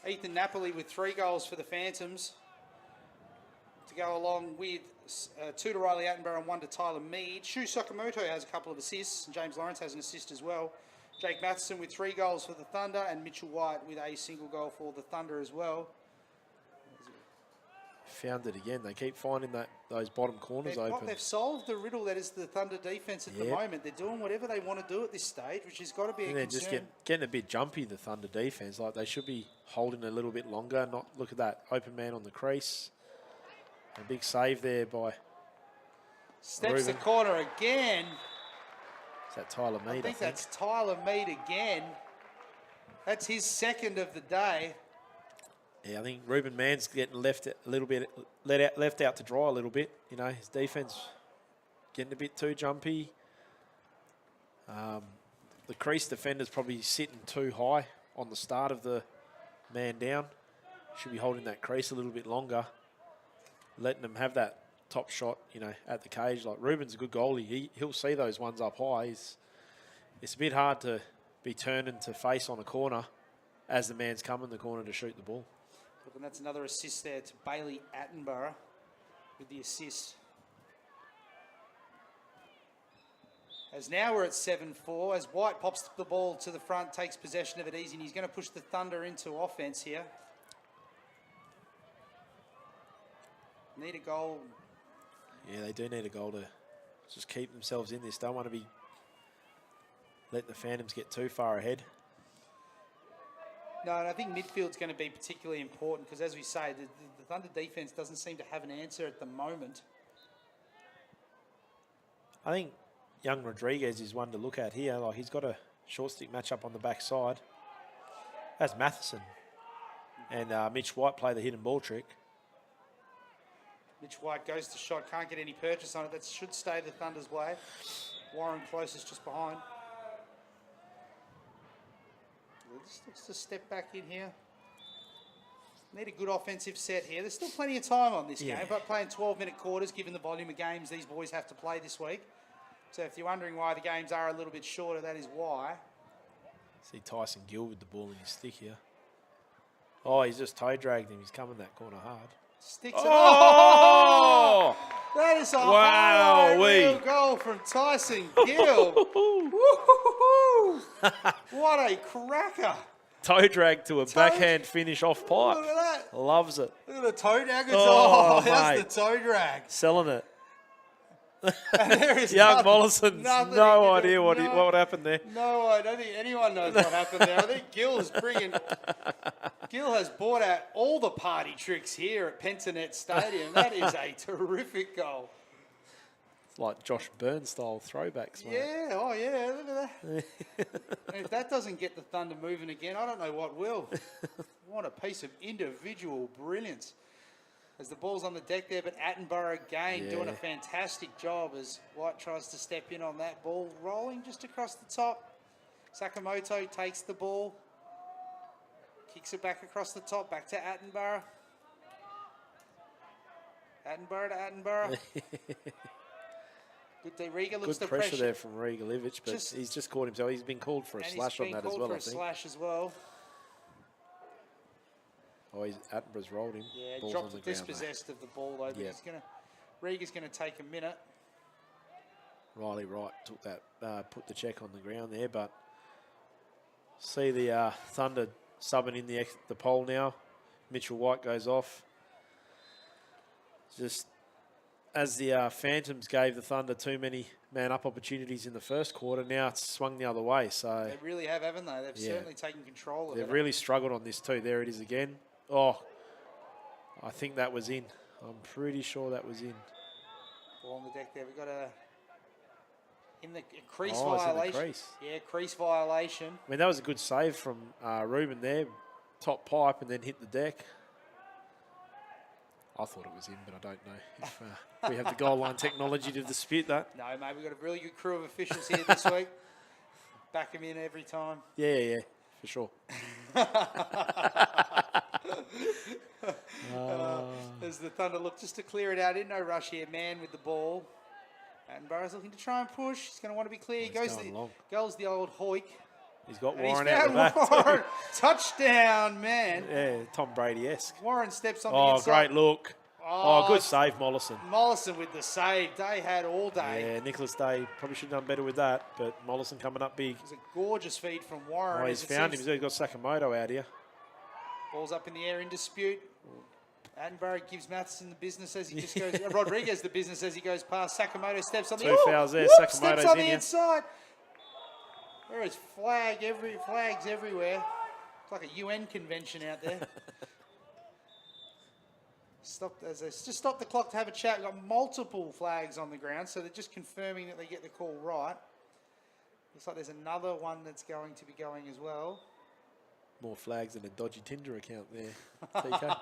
Ethan Napoli with 3 goals for the Phantoms, to go along with 2 to Riley Attenborough and 1 to Tyler Mead. Shu Sakamoto has a couple of assists, and James Lawrence has an assist as well. Jake Matheson with 3 goals for the Thunder, and Mitchell White with a single goal for the Thunder as well. Found it again. They keep finding those bottom corners open. They've solved the riddle that is the Thunder defence at the moment. They're doing whatever they want to do at this stage, which has got to be a concern. They're just getting a bit jumpy, the Thunder defence. Like, they should be holding a little bit longer. Not look at that open man on the crease. A big save there by Steps Reuben. the corner again. Is that Tyler Mead? I think that's Tyler Mead again. That's his second of the day. Yeah, I think Reuben Mann's getting left a little bit, left out to dry a little bit. You know, his defence getting a bit too jumpy. The crease defender's probably sitting too high on the start of the man down. Should be holding that crease a little bit longer, letting them have that top shot, you know, at the cage. Like, Reuben's a good goalie. He'll see those ones up high. It's a bit hard to be turning to face on a corner as the man's coming the corner to shoot the ball. Look, and that's another assist there to Bailey Attenborough with the assist. As now we're at 7-4, as White pops the ball to the front, takes possession of it easy, and he's going to push the Thunder into offense here. Need a goal. Yeah, they do need a goal to just keep themselves in this. Don't want to be letting the Phantoms get too far ahead. No, and I think midfield's going to be particularly important because, as we say, the Thunder defence doesn't seem to have an answer at the moment. I think young Rodriguez is one to look at here. Like, he's got a short stick matchup on the back side. That's Matheson. And Mitch White play the hidden ball trick. Mitch White goes to shot, can't get any purchase on it. That should stay the Thunder's way. Warren closest just behind. Just looks to step back in here. Need a good offensive set here. There's still plenty of time on this game, but playing 12-minute quarters, given the volume of games these boys have to play this week. So if you're wondering why the games are a little bit shorter, that is why. See Tyson Gill with the ball in his stick here. Oh, he's just toe dragged him. He's coming that corner hard. Sticks it. Oh! That is a high goal from Tyson Gill. What a cracker. Toe drag to a backhand finish off pipe. Look at that. Loves it. Look at the toe drag. How's the toe drag? Selling it. And there is Young Mollison, no idea what happened there. No, I don't think anyone knows what happened there. I think Gill has brought out all the party tricks here at Pentanet Stadium. That is a terrific goal. It's like Josh Byrne style throwbacks, mate. Yeah, oh yeah, look at that. And if that doesn't get the Thunder moving again, I don't know what will. What a piece of individual brilliance. As the ball's on the deck there, but Attenborough again doing a fantastic job as White tries to step in on that ball. Rolling just across the top. Sakamoto takes the ball. Kicks it back across the top, back to Attenborough. Attenborough to Attenborough. Good Riga looks good the pressure there from Riga Livic, but he's just caught himself. He's been called for a slash on that as well, I think. He's been called for a slash as well. Oh, Attenborough's rolled him. Yeah, Ball's dropped on the dispossessed of the ball though. But he's going to Rieger's going to take a minute. Riley Wright took that, put the check on the ground there, but see the Thunder subbing in the pole now. Mitchell White goes off. Just as the Phantoms gave the Thunder too many man-up opportunities in the first quarter, now it's swung the other way. So They really have, haven't they? They've certainly taken control of it. They've really struggled on this too. There it is again. Oh, I think that was in. I'm pretty sure that was in. Ball on the deck there. We've got a... In the crease Oh, it's in the violation. crease. Yeah, crease violation. I mean, that was a good save from Ruben there. Top pipe and then hit the deck. I thought it was in, but I don't know if we have the goal line technology to dispute that. No, mate, we've got a really good crew of officials here this week. Back them in every time. Yeah, for sure. As the Thunder look just to clear it out, in no rush here. Man with the ball. Attenborough's looking to try and push. He's going to want to be clear. He goes the old hoik. He's got And Warren he's out the back. Warren. Touchdown, man. Yeah, Tom Brady-esque. Warren steps on the Oh, inside. great look. Oh, good save, Mollison. Mollison with the save. Day had all day. Yeah, Nicholas Day probably should have done better with that, but Mollison coming up big. It was a gorgeous feed from Warren. Oh, he's found him. He's got Sakamoto out here. Ball's up in the air in dispute. Attenborough gives Matheson the business as he just goes. Rodriguez the business as he goes past. Sakamoto steps on the... Two fouls there. Steps Sakamoto's on in the here. inside. There is flags everywhere. It's like a UN convention out there. Just stop the clock to have a chat. We've got multiple flags on the ground, so they're just confirming that they get the call right. Looks like there's another one that's going to be going as well. More flags than a dodgy Tinder account there, TK.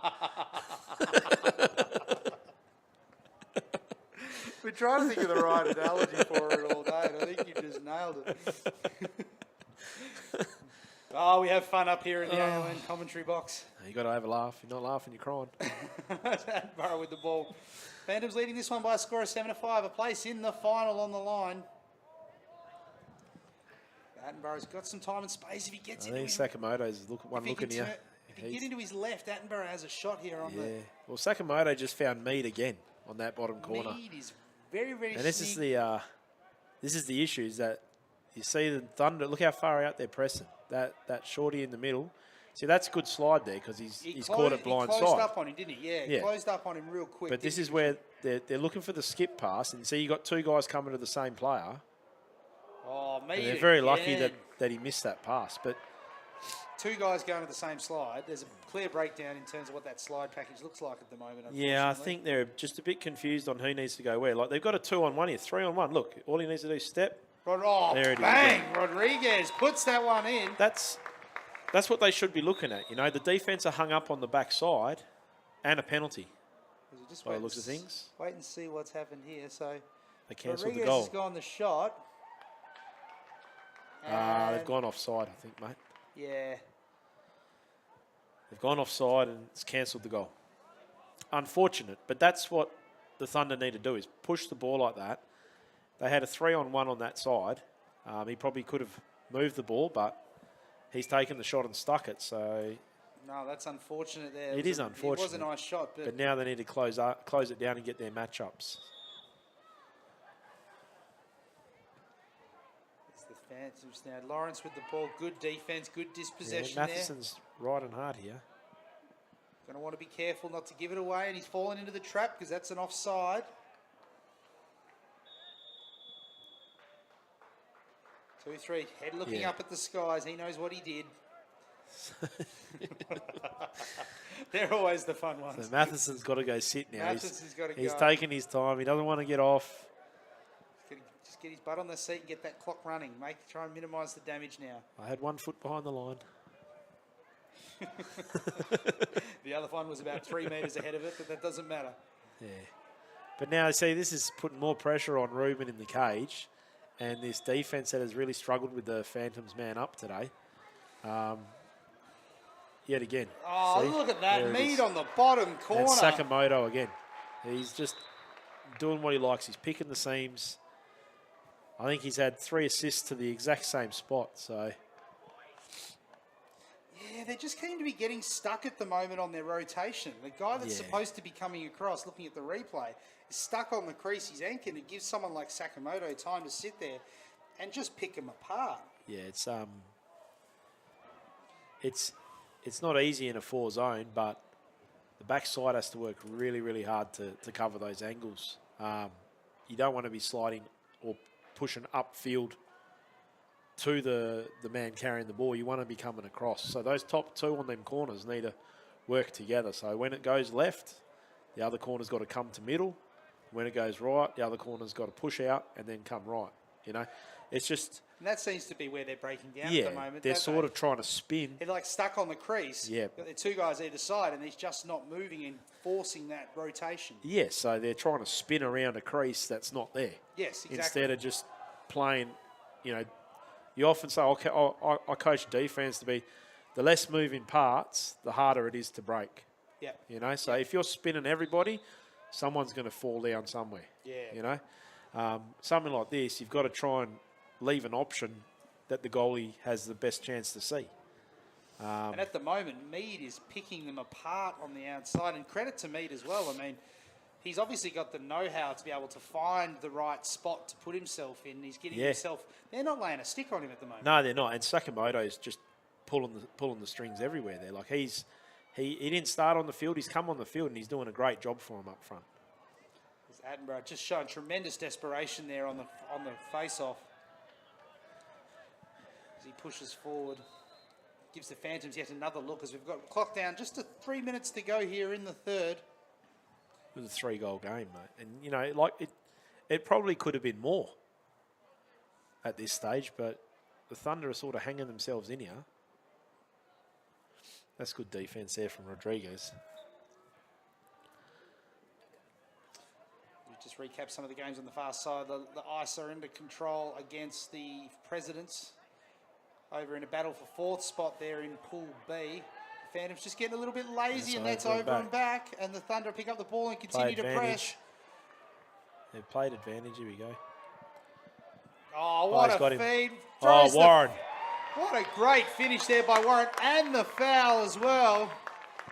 We're trying to think of the right analogy for it all day, and I think you just nailed it. Oh, we have fun up here in the ALN commentary box. You got to have a laugh. You're not laughing, you're crying. Attenborough with the ball. Phantoms leading this one by a score of 7-5. A place in the final on the line. Attenborough's got some time and space if he gets I into think him. Sakamoto's looking here. If he get into his left, Attenborough has a shot here on the... Well, Sakamoto just found Mead again on that bottom corner. Mead is very, very And this is the issue, is that you see the Thunder, look how far out they're pressing. That shorty in the middle. See, that's a good slide there because he's caught it blind He closed side. up on him, didn't he? Yeah, he closed up on him real quick. But this is where they're looking for the skip pass. And see, you got two guys coming to the same player. Oh, Mead And they're very lucky again. that he missed that pass. But Two guys going to the same slide. There's a clear breakdown in terms of what that slide package looks like at the moment. yeah, I think they're just a bit confused on who needs to go where. Like, they've got a 2-on-1 here, 3-on-1. Look, all he needs to do is step. There it is bang! again. Rodriguez puts that one in. That's what they should be looking at. You know, the defence are hung up on the back side and a penalty. Just By the looks of things. Wait and see what's happened here. So They cancelled the Rodriguez goal. has gone the shot. They've And- gone offside, I think, mate. Yeah. They've gone offside and it's cancelled the goal. Unfortunate, but that's what the Thunder need to do, is push the ball like that. They had a 3-on-1 on that side. He probably could have moved the ball, but he's taken the shot and stuck it. So No, that's unfortunate there. It is unfortunate. It was a nice shot, but now they need to close it down and get their matchups. it's the Phantoms now. Lawrence with the ball. Good defence, good dispossession Yeah, there. Matheson's riding hard here. Going to want to be careful not to give it away, and he's fallen into the trap because that's an offside. 2-3, head looking up at the skies. He knows what he did. They're always the fun ones. So Matheson's got to go sit now. Matheson's got to He's go. taking his time. He doesn't want to get off. Just get his butt on the seat and get that clock running. Try and minimise the damage now. I had 1 foot behind the line. The other one was about 3 metres ahead of it, but that doesn't matter. Yeah. But now, see, this is putting more pressure on Ruben in the cage. And this defence that has really struggled with the Phantoms man up today. Yet again. Oh, see? look at There that. it Mead is. on the bottom corner. And Sakamoto again. He's just doing what he likes. He's picking the seams. I think he's had 3 assists to the exact same spot. So Yeah, they just seem to be getting stuck at the moment on their rotation. The guy that's supposed to be coming across, looking at the replay, is stuck on the crease. He's anchored. It gives someone like Sakamoto time to sit there and just pick them apart. Yeah, it's not easy in a 4 zone, but the backside has to work really, really hard to cover those angles. You don't want to be sliding or pushing upfield to the man carrying the ball. You want to be coming across. So those top 2 on them corners need to work together. So when it goes left, the other corner's got to come to middle. When it goes right, the other corner's got to push out and then come right. You know, it's just... And that seems to be where they're breaking down at the moment. They're sort of trying to spin. They're like stuck on the crease. Yeah. Got their 2 guys either side, and he's just not moving and forcing that rotation. Yeah, so they're trying to spin around a crease that's not there. Yes, exactly. Instead of just playing, you know, you often say, I coach defense to be the less moving parts, the harder it is to break. Yeah. You know, so if you're spinning everybody, someone's going to fall down somewhere. Yeah. You know, something like this, you've got to try and leave an option that the goalie has the best chance to see. And at the moment, Mead is picking them apart on the outside, and credit to Mead as well. I mean, he's obviously got the know-how to be able to find the right spot to put himself in. He's getting himself... They're not laying a stick on him at the moment. No, they're not. And Sakamoto's just pulling the strings everywhere there. Like he didn't start on the field. He's come on the field, and he's doing a great job for him up front. Attenborough just showing tremendous desperation there on the face-off. As he pushes forward. Gives the Phantoms yet another look as we've got clock down just to 3 minutes to go here in the third. It was a 3-goal game, mate. And, you know, like it probably could have been more at this stage, but the Thunder are sort of hanging themselves in here. That's good defence there from Rodriguez. We just recap some of the games on the far side. The Ice are under control against the Presidents. Over in a battle for 4th spot there in Pool B. The Phantoms just getting a little bit lazy, and that's over and back. And the Thunder pick up the ball and continue to press. They've played advantage. Here we go. Oh, what a feed. Oh, Warren. What a great finish there by Warren, and the foul as well.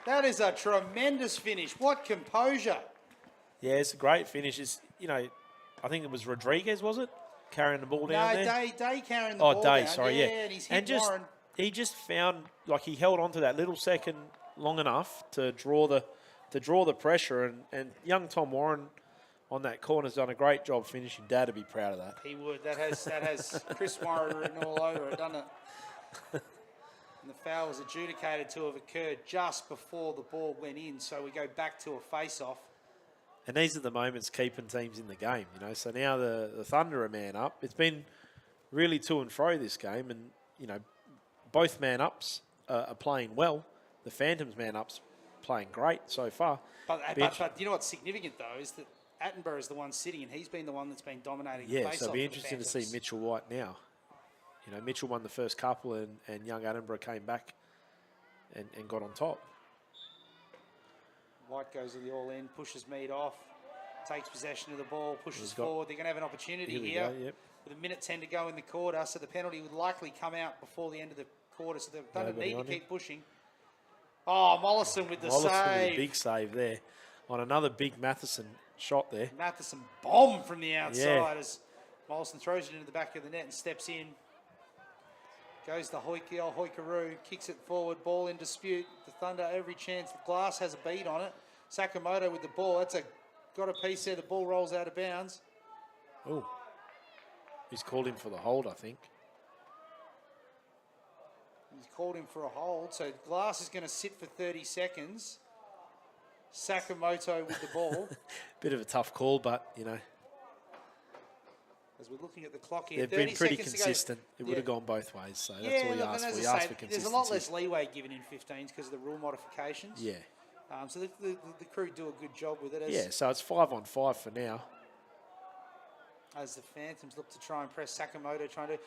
That is a tremendous finish. What composure. Yeah, it's a great finish. It's, you know, I think it was Rodriguez, was it? Carrying the ball down there? No, Day carrying the ball down. Sorry, yeah. And he's hit Warren. He just found, like, he held on to that little second long enough to draw the pressure, and young Tom Warren on that corner has done a great job finishing. Dad would be proud of that. He would. That has Chris Warren written all over it, doesn't it? And the foul was adjudicated to have occurred just before the ball went in, so we go back to a face-off. And these are the moments keeping teams in the game, you know. So now the Thunder are man up. It's been really to and fro this game, and, you know, both man ups are playing well. The Phantoms man ups playing great so far. But you know what's significant though is that Attenborough is the one sitting, and he's been the one that's been dominating. Yeah, the face so it'll off be the interesting to Phantoms. see Mitchell White now. You know, Mitchell won the first couple, and young Attenborough came back and got on top. White goes to the all-in, pushes Mead off, takes possession of the ball, pushes forward. They're going to have an opportunity here with 1:10 to go in the quarter, so the penalty would likely come out before the end of the quarter, so the Thunder need to keep pushing. Oh, Mollison with the save. With a big save there on another big Matheson shot there. Matheson bomb from the outside as Mollison throws it into the back of the net and steps in. Goes to Hoike, old Hoikaroo, kicks it forward, ball in dispute. The Thunder every chance. The glass has a beat on it. Sakamoto with the ball. Got a piece there. The ball rolls out of bounds. Oh, he's called him for the hold, I think. He's called him for a hold. So Glass is going to sit for 30 seconds. Sakamoto with the ball. Bit of a tough call, but, you know. As we're looking at the clock here, they've been pretty consistent. It would have gone both ways, so that's all you ask for. You ask for consistency. There's a lot less leeway given in 15s because of the rule modifications. Yeah. So the crew do a good job with it. So it's 5-on-5 for now. As the Phantoms look to try and press Sakamoto, trying to...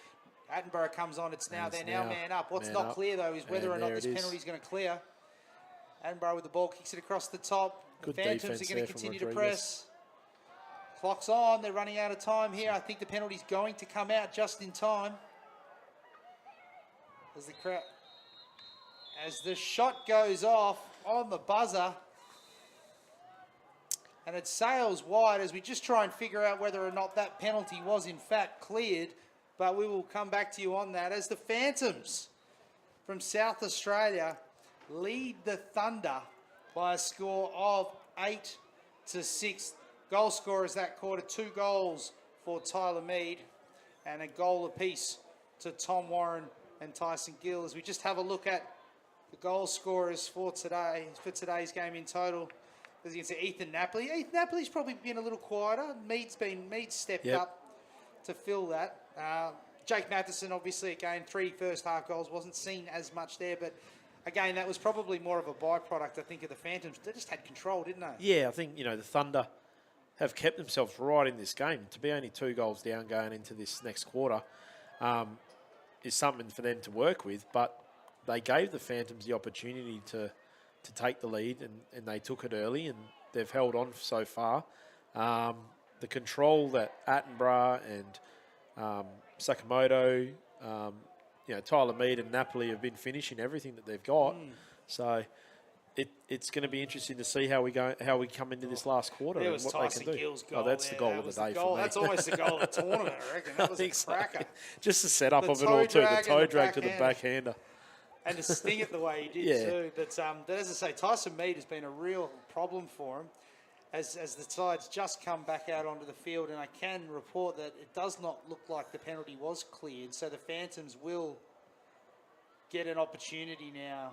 Attenborough comes on. They're now man up. What's not clear, though, is whether or not this penalty is going to clear. Attenborough with the ball, kicks it across the top. The Phantoms are going to continue to press. Clock's on. They're running out of time here. I think the penalty's going to come out just in time. As the crowd... As the shot goes off on the buzzer, and it sails wide as we just try and figure out whether or not that penalty was in fact cleared, but we will come back to you on that as the Phantoms from South Australia lead the Thunder by a score of 8-6. Goal scorers that quarter, 2 goals for Tyler Mead and a goal apiece to Tom Warren and Tyson Gill. As we just have a look at the goal scorers for today, for today's game in total, as you can see, Ethan Napoli. Ethan Napoli's probably been a little quieter. Mead's stepped up to fill that. Jake Matheson, obviously, again, 3 first half goals. Wasn't seen as much there, but again, that was probably more of a byproduct, I think, of the Phantoms. They just had control, didn't they? Yeah, I think, the Thunder have kept themselves right in this game. To be only 2 goals down going into this next quarter is something for them to work with, but they gave the Phantoms the opportunity to take the lead, and they took it early, and they've held on so far. The control that Attenborough and Sakamoto, Tyler Mead and Napoli have been finishing everything that they've got. So it's going to be interesting to see how we come into this last quarter and what Tyson they can do. Gill's goal. That's the goal of the day for me. That's almost the goal of the tournament, I reckon. That was a cracker. Just the setup of it all too, the toe drag to the backhander. And to sting it the way he did too. But as I say, Tyson Mead has been a real problem for him as the sides just come back out onto the field. And I can report that it does not look like the penalty was cleared. So the Phantoms will get an opportunity now.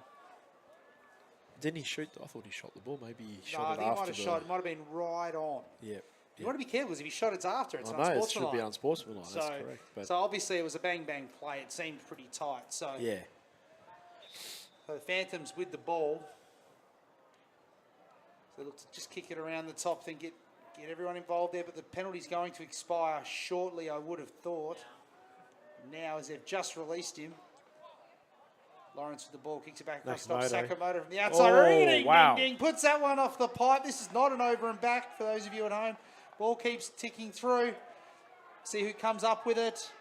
Didn't he shoot? I thought he shot the ball. Maybe he shot it I after. think he might have shot. It might have been right on. Yeah. You want to be careful because if he shot it after, it's unsportsmanlike. It should be unsportsmanlike. That's correct. But so obviously it was a bang-bang play. It seemed pretty tight. So yeah. So the Phantoms with the ball. So look to just kick it around the top, then get everyone involved there. But the penalty's going to expire shortly, I would have thought. Now, as they've just released him. Lawrence with the ball, kicks it back across, stops Sakamoto from the outside. Ding, ding, puts that one off the pipe. This is not an over and back for those of you at home. Ball keeps ticking through. See who comes up with it.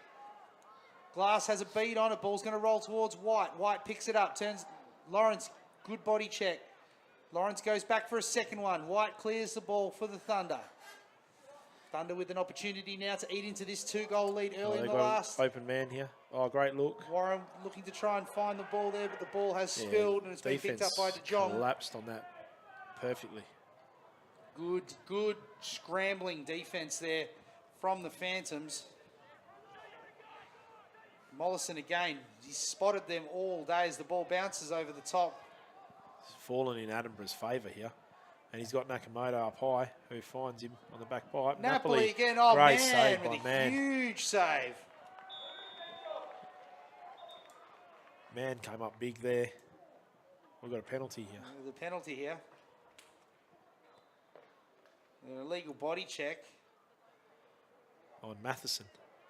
Glass has a beat on it. Ball's going to roll towards White. White picks it up, turns Lawrence, good body check. Lawrence goes back for a second one. White clears the ball for the Thunder. Thunder with an opportunity now to eat into this 2-goal lead early in the last. Open man here. Oh, great look. Warren looking to try and find the ball there, but the ball has spilled and it's been picked up by De Jong. Collapsed on that perfectly. Good scrambling defence there from the Phantoms. Mollison again, he spotted them all day as the ball bounces over the top. It's fallen in Attenborough's favour here. And he's got Nakamoto up high, who finds him on the back pipe. Napoli again, great save with by a huge save. Man came up big there. We've got a penalty here. The penalty here. An illegal body check. On Matheson,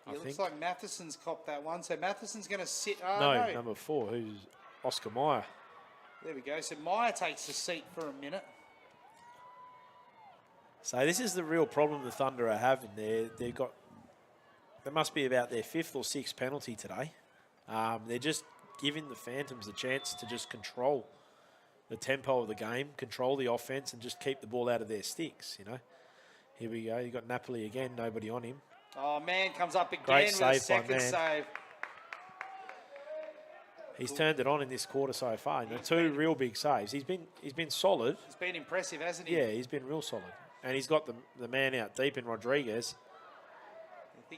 I think. Looks like Matheson's copped that one. So Matheson's going to sit. No, number 4, who's Oscar Meyer. There we go. So Meyer takes the seat for a minute. So this is the real problem the Thunder are having. They must be about their 5th or 6th penalty today. They're just giving the Phantoms a chance to just control the tempo of the game, control the offense, and just keep the ball out of their sticks. Here we go. You got Napoli again. Nobody on him. Oh, man comes up again Great with a second save. He's turned it on in this quarter so far. 2 real big saves. He's been solid. He's been impressive, hasn't he? Yeah, he's been real solid. And he's got the man out deep in Rodriguez.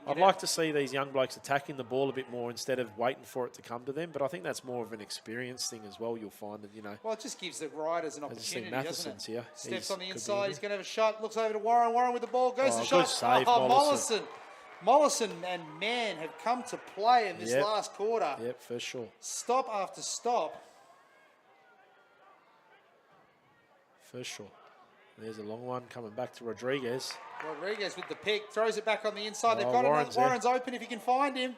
I'd like to see these young blokes attacking the ball a bit more instead of waiting for it to come to them. But I think that's more of an experience thing as well. You'll find that, Well, it just gives the riders an opportunity, doesn't it? Here. Steps on the inside. He's going to have a shot. Looks over to Warren. Warren with the ball. Goes to shot. Good save, Mollison. Mollison and Mann have come to play in this last quarter. Yep, for sure. Stop after stop. For sure. There's a long one coming back to Rodriguez. Rodriguez with the pick, throws it back on the inside. They've got it. Warren's open if he can find him.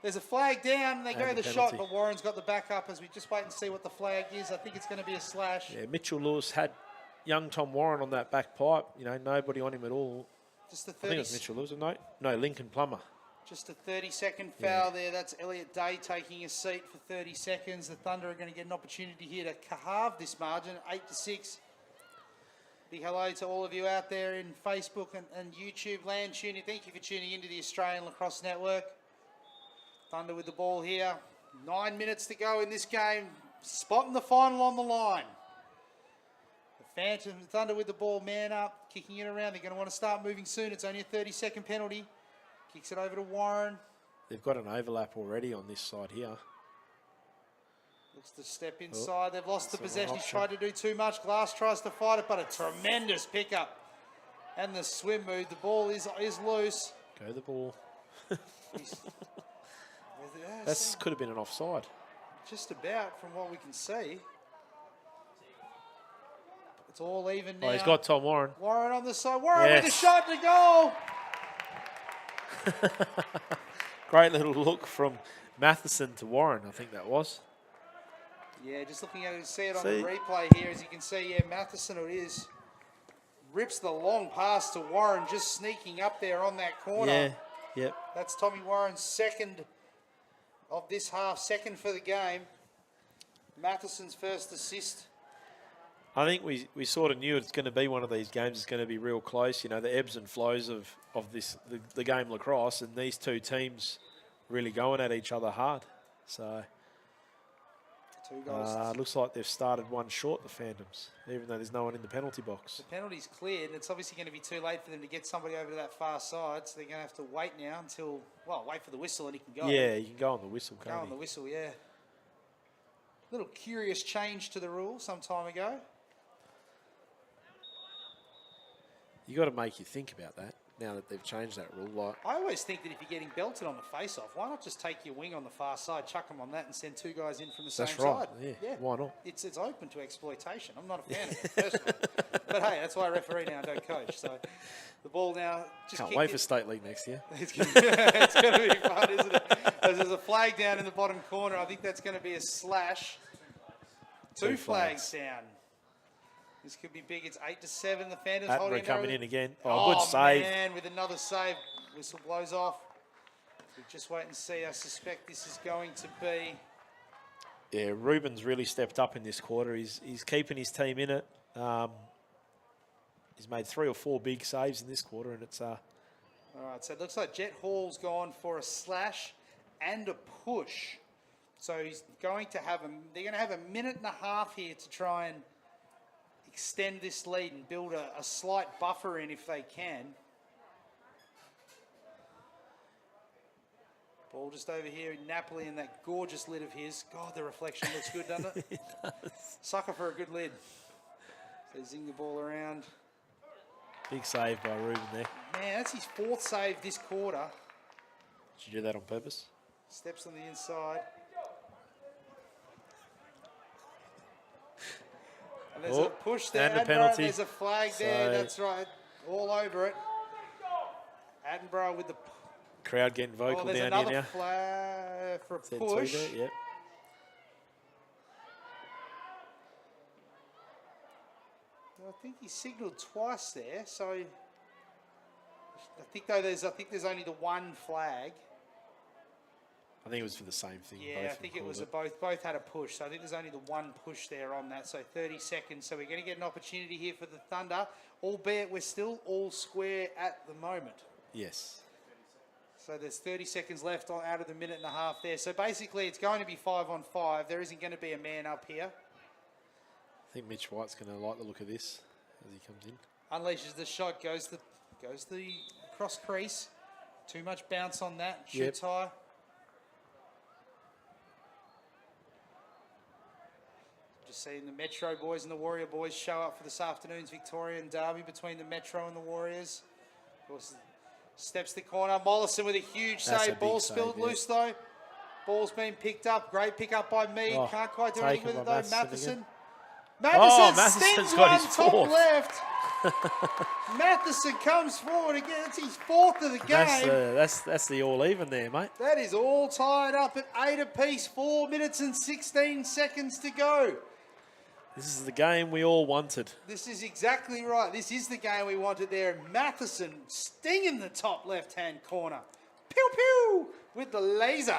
There's a flag down. They go the shot, but Warren's got the backup as we just wait and see what the flag is. I think it's going to be a slash. Yeah, Mitchell Lewis had young Tom Warren on that back pipe. Nobody on him at all. Just the 30s. I think it was Mitchell Lewis. No, Lincoln Plummer. Just a 30-second foul there. That's Elliot Day taking a seat for 30 seconds. The Thunder are going to get an opportunity here to halve this margin, 8-6. Big hello to all of you out there in Facebook and YouTube land tuning. Thank you for tuning into the Australian Lacrosse Network. Thunder with the ball here. 9 minutes to go in this game. Spotting the final on the line. The Phantom Thunder with the ball, man up, kicking it around. They're going to want to start moving soon. It's only a 30-second penalty. Kicks it over to Warren. They've got an overlap already on this side here. Looks to step inside. They've lost the possession. He's tried to do too much. Glass tries to fight it, but a tremendous pickup. And the swim move. The ball is loose. Go the ball. That could have been an offside. Just about from what we can see. It's all even now. Oh, he's got Tom Warren. Warren on the side. Warren with a shot to goal. Great little look from Matheson to Warren, I think that was. Yeah, just looking at it, see it on the replay here. As you can see, yeah, Matheson it is. Rips the long pass to Warren, just sneaking up there on that corner. Yeah, yep. That's Tommy Warren's second of this half, second for the game. Matheson's first assist. I think we sort of knew it's going to be one of these games. It's going to be real close. You know, the ebbs and flows of this the game lacrosse, and these two teams really going at each other hard. So 2 goals. Looks like they've started one short, the Phantoms, even though there's no one in the penalty box. The penalty's cleared. It's obviously going to be too late for them to get somebody over to that far side, so they're going to have to wait now until, well, wait for the whistle and he can go. Yeah, you can go on the whistle, can't you? Go on the whistle, yeah. Little curious change to the rule some time ago. You got to make you think about that now that they've changed that rule. Like, I always think that if you're getting belted on the face-off, why not just take your wing on the far side, chuck them on that, and send 2 guys in from the same that's right. side? Yeah, why not? It's open to exploitation. I'm not a fan of it personally, but hey, that's why I referee now and don't coach. So the ball now just can't wait for state league next year. It's going to be fun, isn't it? There's a flag down in the bottom corner. I think that's going to be a slash. 2 flags down. This could be big. It's 8-7. The Phantoms holding it. Coming in again. Oh, good save. Man, with another save. Whistle blows off. We'll just wait and see. I suspect this is going to be. Yeah, Ruben's really stepped up in this quarter. He's keeping his team in it. He's made 3 or 4 big saves in this quarter, and it's. All right, so it looks like Jet Hall's gone for a slash and a push. So he's going to have they're going to have a minute and a half here to try and extend this lead and build a slight buffer in if they can. Ball just over here in Napoli and that gorgeous lid of his. God, the reflection looks good, doesn't it? It does. Sucker for a good lid. So zing the ball around. Big save by Ruben there. Man, that's his 4th save this quarter. Did you do that on purpose? Steps on the inside. And there's a push there. And a penalty. There's a flag there. That's right. All over it. Attenborough with the crowd getting vocal down here now. There's another flag for a push. There, yep. I think he signalled twice there. So I think there's only the 1 flag. I think it was for the same thing. Yeah, I think it was both had a push. So I think there's only the 1 push there on that. So 30 seconds. So we're going to get an opportunity here for the Thunder, albeit we're still all square at the moment. Yes. So there's 30 seconds left out of the minute and a half there. So basically it's going to be 5-on-5. There isn't going to be a man up here. I think Mitch White's going to like the look of this as he comes in. Unleashes the shot, goes the cross crease. Too much bounce on that. Shoots high. Just seeing the Metro boys and the Warrior boys show up for this afternoon's Victorian derby between the Metro and the Warriors. Of course, steps the corner. Mollison with a huge save. Ball spilled loose though. Ball's been picked up. Great pick up by Mead. Can't quite do anything with it though. Matheson. Matheson stings one top left. Matheson comes forward again. It's his 4th of the game. That's the all even there, mate. That is all tied up at 8 apiece. 4 minutes and 16 seconds to go. This is the game we all wanted. This is exactly right. This is the game we wanted there. Matheson stinging the top left-hand corner. pew pew with the laser.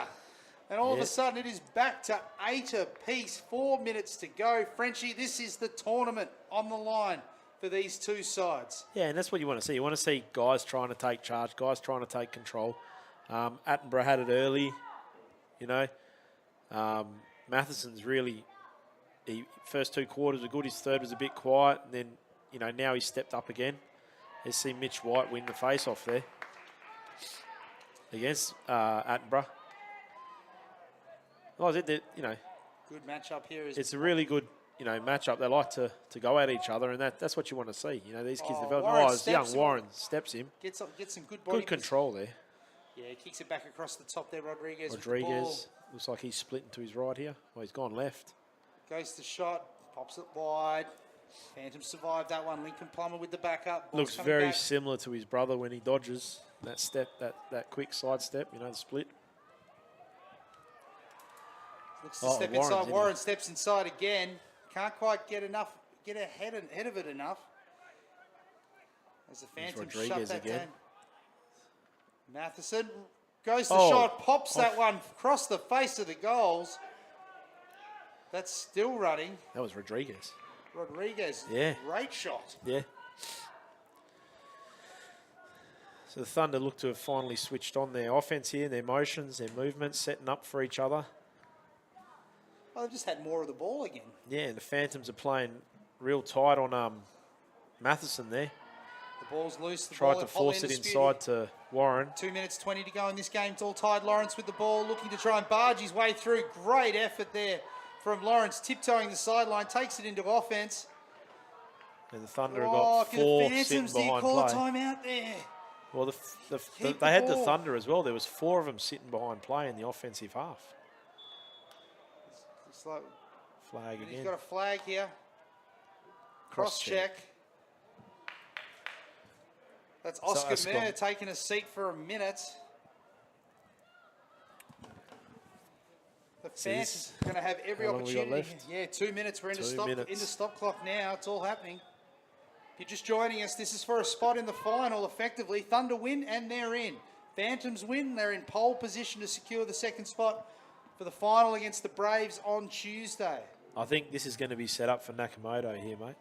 And all of Yeah. a sudden, it is back to 8 apiece. 4 minutes to go. Frenchie, this is the tournament on the line for these two sides. Yeah, and that's what you want to see. You want to see guys trying to take charge, guys trying to take control. Attenborough had it early, you know. Matheson's really, first 2 quarters were good. His third was a bit quiet. And then, you know, now he's stepped up again. You see Mitch White win the face-off there against Attenborough. Well, you know, Good matchup here. it's a really good, you know, matchup. They like to go at each other, and that's what you want to see. You know, these kids develop. Warren It's young steps him. Warren steps him. Get some good body. Good control there. Yeah, he kicks it back across the top there, Rodriguez. With the ball. Rodriguez looks like he's splitting to his right here. Well, he's gone left. Goes to shot, pops it wide. Phantom survived that one. Lincoln Plummer with the backup. Ball's Looks coming very back. similar to his brother when he dodges that step, that quick side step, you know, the split. Looks to Oh, step Warren's inside. in Warren steps inside again. Can't quite get ahead of it enough. As the Phantom shut Rodriguez that again. down. Matheson goes to Oh, shot, pops that one across the face of the goals. That's still running. That was Rodriguez. Rodriguez, Yeah. great shot. Yeah. So the Thunder look to have finally switched on their offense here, their motions, their movements, setting up for each other. Oh, they've just had more of the ball again. Yeah, and the Phantoms are playing real tight on Matheson there. The ball's loose. The Tried ball to at Holly force it undisputed. inside to Warren. 2 minutes 20 to go in this game. It's all tied. Lawrence with the ball, looking to try and barge his way through. Great effort there from Lawrence, tiptoeing the sideline, takes it into offense. And the Thunder have Oh, got can the 4 Phantoms, sitting do you behind call a play. timeout there? Well, Keep they the had the ball. Thunder as well. There was 4 of them sitting behind play in the offensive half. It's like, Flag and he's again. got a flag here. Cross check. That's Oscar that's Mayer gone. taking a seat for a minute. The So this- Phantoms are going to have every how long we got opportunity. left? Yeah, 2 minutes. We're into 2 stop minutes. stop clock now. It's all happening. If you're just joining us, this is for a spot in the final. Effectively, Thunder win and they're in. Phantoms win. They're in pole position to secure the second spot for the final against the Braves on Tuesday. I think this is going to be set up for Nakamoto here, mate.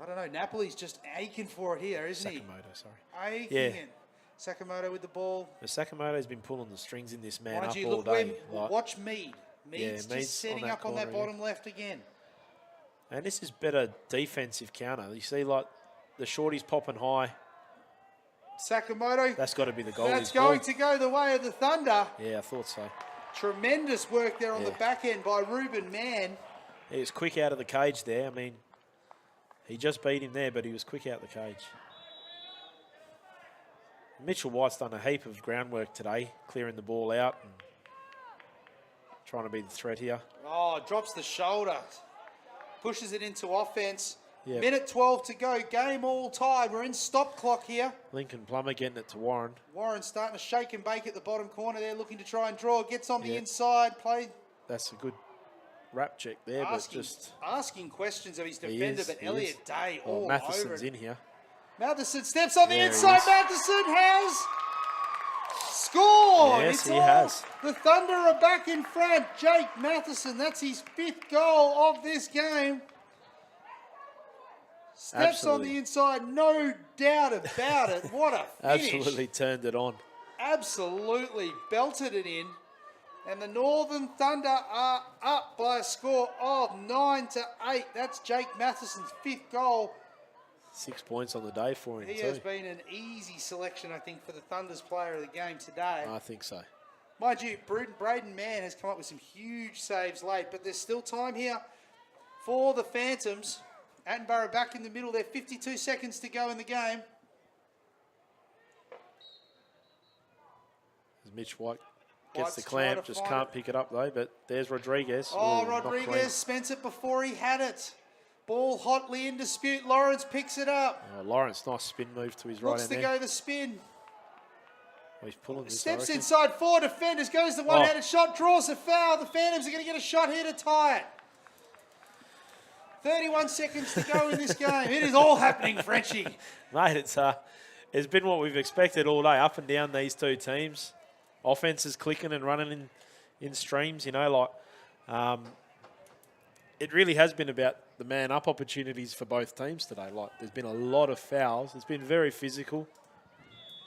I don't know. Napoli's just aching for it here, isn't he? Sakamoto, sorry. Aching Yeah. it. Sakamoto with the ball. But Sakamoto's been pulling the strings in this man Mind up you, all look day. where, like- watch Mead. Mead's Mead's on just setting that up on that corner, yeah. bottom left again. And this is better defensive counter. You see, like, the shorties popping high. Sakamoto, That's got to be the goal. that's going to go the way of the Thunder. Yeah, I thought so. Tremendous work there on the Yeah. back end by Ruben Mann. He was quick out of the cage there. I mean, he just beat him there, but he was quick out the cage. Mitchell White's done a heap of groundwork today, clearing the ball out and trying to be the threat here. Oh, drops the shoulder. Pushes it into offense. Yeah. Minute 12 to go. Game all tied. We're in stop clock here. Lincoln Plummer getting it to Warren. Warren starting to shake and bake at the bottom corner there, looking to try and draw. Gets on the Yeah. inside. Play That's a good wrap check there, asking questions of his He defender, is, but he Elliot is. Day Oh, all over Matheson's it. in here. Matheson steps on the There he inside. is. Matheson has scored. Yes, It's he all- has. The Thunder are back in front. Jake Matheson, that's his 5th goal of this game. Steps on Absolutely. the inside, no doubt about it. What a finish. Absolutely turned it on. Absolutely belted it in. And the Northern Thunder are up by a score of 9-8. That's Jake Matheson's 5th goal. 6 points on the day for him He too. has been an easy selection, I think, for the Thunder's player of the game today. I think so. Mind you, Braden Mann has come up with some huge saves late, but there's still time here for the Phantoms. Attenborough back in the middle there, 52 seconds to go in the game. As Mitch White gets White's the trying clamp, to just find can't it. pick it up though, but there's Rodriguez. Oh, Ooh, not clean. Rodriguez spent it before he had it. Ball hotly in dispute. Lawrence picks it up. Oh, Lawrence, nice spin move to his right Looks hand to there. go the spin. Oh, he's pulling this, I Steps reckon. inside 4 defenders. Goes the one-handed shot. Draws a foul. The Phantoms are going to get a shot here to tie it. 31 seconds to go in this game. It is all happening, Frenchie. Mate, it's been what we've expected all day, up and down these two teams. offense is clicking and running in streams. You know, like it really has been about the man-up opportunities for both teams today. Like, there's been a lot of fouls. It's been very physical.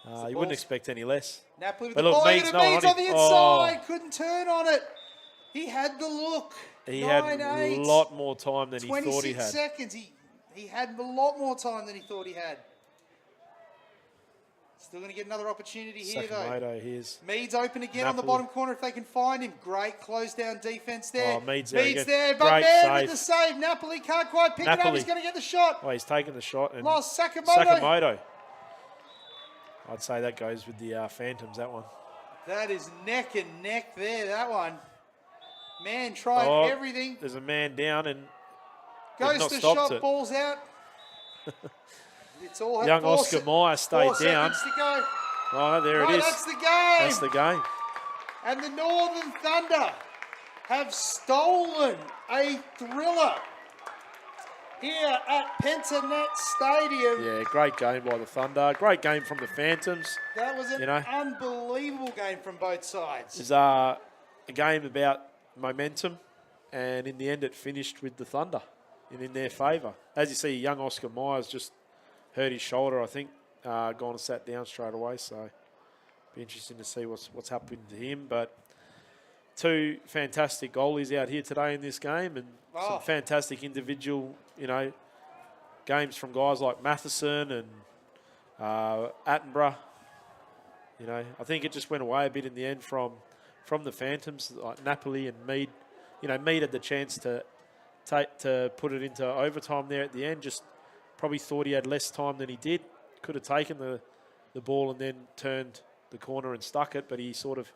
You wouldn't expect any less. Napoli with But the look, ball. Meads Meads on on the him. inside. Couldn't turn on it. He had the look. He had a lot more time than he thought he 26 had. seconds. He had a lot more time than he thought he had. Still going to get another opportunity here, though. Meads open again on the bottom corner if they can find him. Great close-down defence there. Oh, Meads there, but great man save. with the save. Napoli can't quite pick it up. He's going to get the shot. Oh, he's taken the shot. And lost Sakamoto. I'd say that goes with the Phantoms, that one. That is neck and neck there, that one. Man tried everything. There's a man down and goes to shot, ball's out. It's all young Oscar Meyer stayed down. 4 seconds to go. Oh, there it is. That's the game. That's the game. And the Northern Thunder have stolen a thriller here at Pentanet Stadium. Yeah, great game by the Thunder. Great game from the Phantoms. That was an unbelievable game from both sides. It's a game about momentum, and in the end it finished with the Thunder and in their favour. As you see, young Oscar Myers just hurt his shoulder, I think, gone and sat down straight away, so be interesting to see what's happened to him. But two fantastic goalies out here today in this game, and some fantastic individual, games from guys like Matheson and Attenborough. I think it just went away a bit in the end from the Phantoms, like Napoli and Mead. Mead had the chance to put it into overtime there at the end. Just probably thought he had less time than he did. Could have taken the ball and then turned the corner and stuck it, but he sort of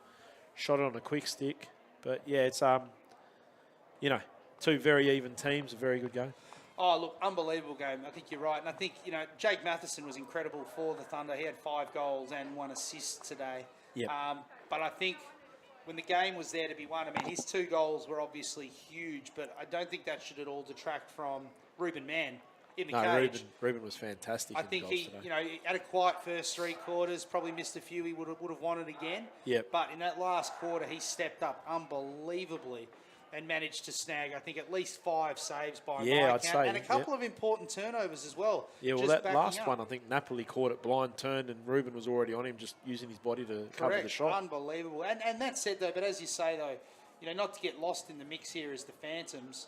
shot it on a quick stick. But yeah, it's two very even teams, a very good game. Oh, look, unbelievable game. I think you're right. And I think, Jake Matheson was incredible for the Thunder. He had 5 goals and 1 assist today. Yep. But I think when the game was there to be won, his 2 goals were obviously huge, but I don't think that should at all detract from Ruben Mann in the cage. Ruben was fantastic. I think he had a quiet first 3 quarters, probably missed a few he would have wanted again. Yep. But in that last quarter, he stepped up unbelievably and managed to snag, I think, at least 5 saves by my I'd count, say, and a couple of important turnovers as well. Yeah, well, that last one, I think Napoli caught it blind, turned, and Ruben was already on him, just using his body to cover the shot. Unbelievable. And that said, though, but as you say, though, not to get lost in the mix here is the Phantoms.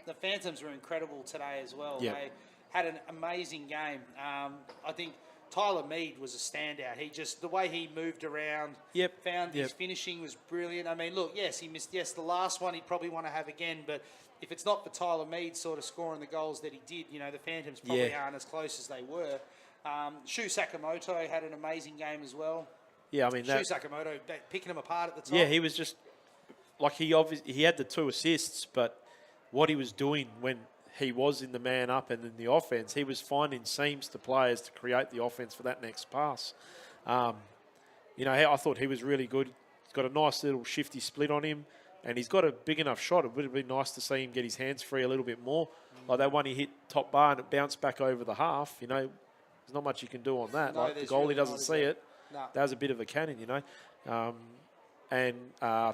The Phantoms were incredible today as well. Yep. They had an amazing game. I think Tyler Mead was a standout. The way he moved around, found his finishing was brilliant. Look, yes, he missed. Yes, the last one he'd probably want to have again, but if it's not for Tyler Mead sort of scoring the goals that he did, the Phantoms probably aren't as close as they were. Shu Sakamoto had an amazing game as well. Yeah, Shu Sakamoto picking him apart at the top. Yeah, he was just like he had the 2 assists, but what he was doing when he was in the man up and in the offense, he was finding seams to players to create the offense for that next pass. I thought he was really good. He's got a nice little shifty split on him, and he's got a big enough shot. It would have been nice to see him get his hands free a little bit more. Like that one he hit top bar and it bounced back over the half. There's not much you can do on that. The goalie really doesn't see it. No. That was a bit of a cannon, I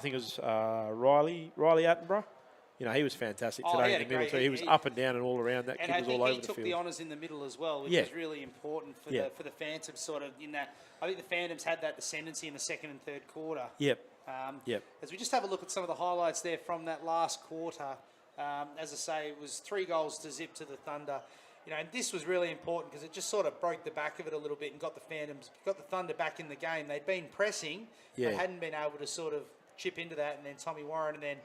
think it was Riley Attenborough. He was fantastic today in the middle too. He was up and down and all around. That kid was all over the field. And I think he took the honours in the middle as well, which was really important for the Phantoms. Sort of in that, I think the Phantoms had that ascendancy in the second and third quarter. Yep. As we just have a look at some of the highlights there from that last quarter, as I say, it was 3 goals to zip to the Thunder. And this was really important because it just sort of broke the back of it a little bit and got the Thunder back in the game. They'd been pressing, but hadn't been able to sort of chip into that. And then Tommy Warren, and then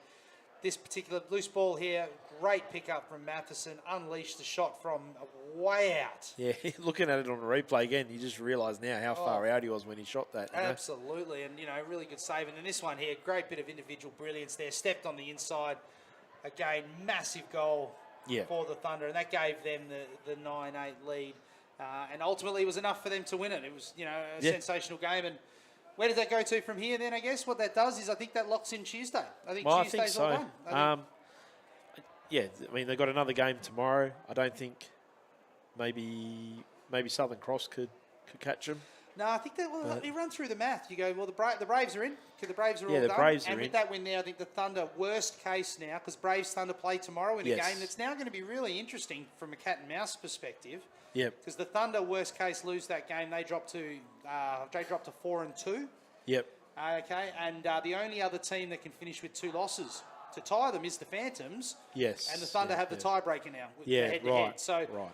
this particular loose ball here, great pickup from Matheson, unleashed the shot from way out. Yeah, looking at it on a replay again, you just realise now how far out he was when he shot that. Absolutely, and really good save. And then this one here, great bit of individual brilliance there, stepped on the inside. Again, massive goal for the Thunder, and that gave them the 9-8 lead. And ultimately, it was enough for them to win it. It was, a sensational game. And where does that go to from here then, I guess? What that does is I think that locks in Tuesday. I think Tuesday's all done. They've got another game tomorrow. I don't think maybe Southern Cross could catch them. No, I think that you run through the math. You go, well, the Braves are in because the Braves are all the done. Braves are and with in. that win there, I think the Thunder, worst case now, because Braves Thunder play tomorrow in a game that's now going to be really interesting from a cat and mouse perspective. Yep. Because the Thunder, worst case, lose that game, they drop to 4-2. Yep. Okay, and the only other team that can finish with 2 losses to tie them is the Phantoms. Yes. And the Thunder have the tiebreaker now. With Yeah, head to head.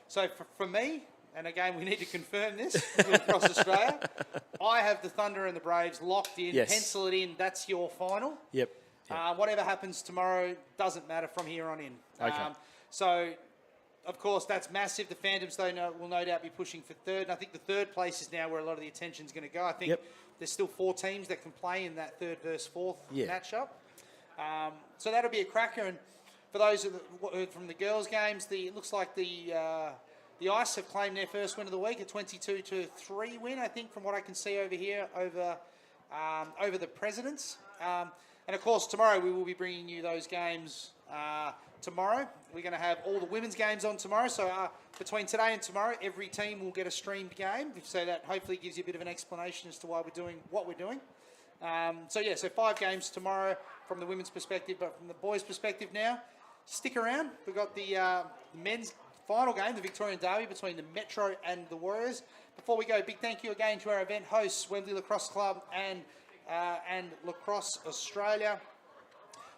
So for me, and again, we need to confirm this across Australia, I have the Thunder and the Braves locked in. Yes. Pencil it in. That's your final. Yep. Whatever happens tomorrow doesn't matter from here on in. Okay. So, of course, that's massive. The Phantoms, though, will no doubt be pushing for third. And I think the third place is now where a lot of the attention is going to go. I think there's still 4 teams that can play in that third versus fourth matchup. So that'll be a cracker. And for those from the girls' games, it looks like the Ice have claimed their first win of the week, a 22-3 win, I think, from what I can see over here, over the Presidents. And, of course, tomorrow we will be bringing you those games tomorrow. We're going to have all the women's games on tomorrow. So between today and tomorrow, every team will get a streamed game. So that hopefully gives you a bit of an explanation as to why we're doing what we're doing. So 5 games tomorrow from the women's perspective, but from the boys' perspective now, stick around. We've got the men's final game, the Victorian Derby between the Metro and the Warriors. Before we go, big thank you again to our event hosts, Wembley Lacrosse Club and Lacrosse Australia.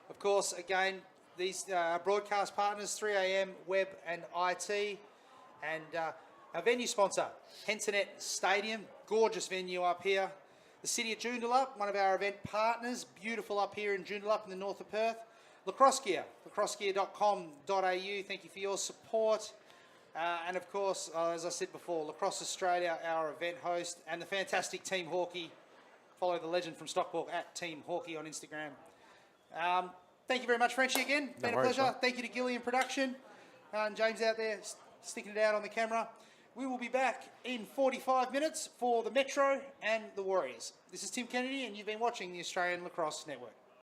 Of course, again, these broadcast partners, 3AM, Web and IT. And our venue sponsor, Pentanet Stadium, gorgeous venue up here. The City of Joondalup, one of our event partners, beautiful up here in Joondalup in the north of Perth. Lacrosse Gear, lacrossegear.com.au. Thank you for your support. And of course, as I said before, Lacrosse Australia, our event host, and the fantastic Team Hawkey. Follow the legend from Stockport at Team Hawkey on Instagram. Thank you very much, Frenchie, again. Been a pleasure. Man. Thank you to Gilly in production. And James out there sticking it out on the camera. We will be back in 45 minutes for the Metro and the Warriors. This is Tim Kennedy, and you've been watching the Australian Lacrosse Network.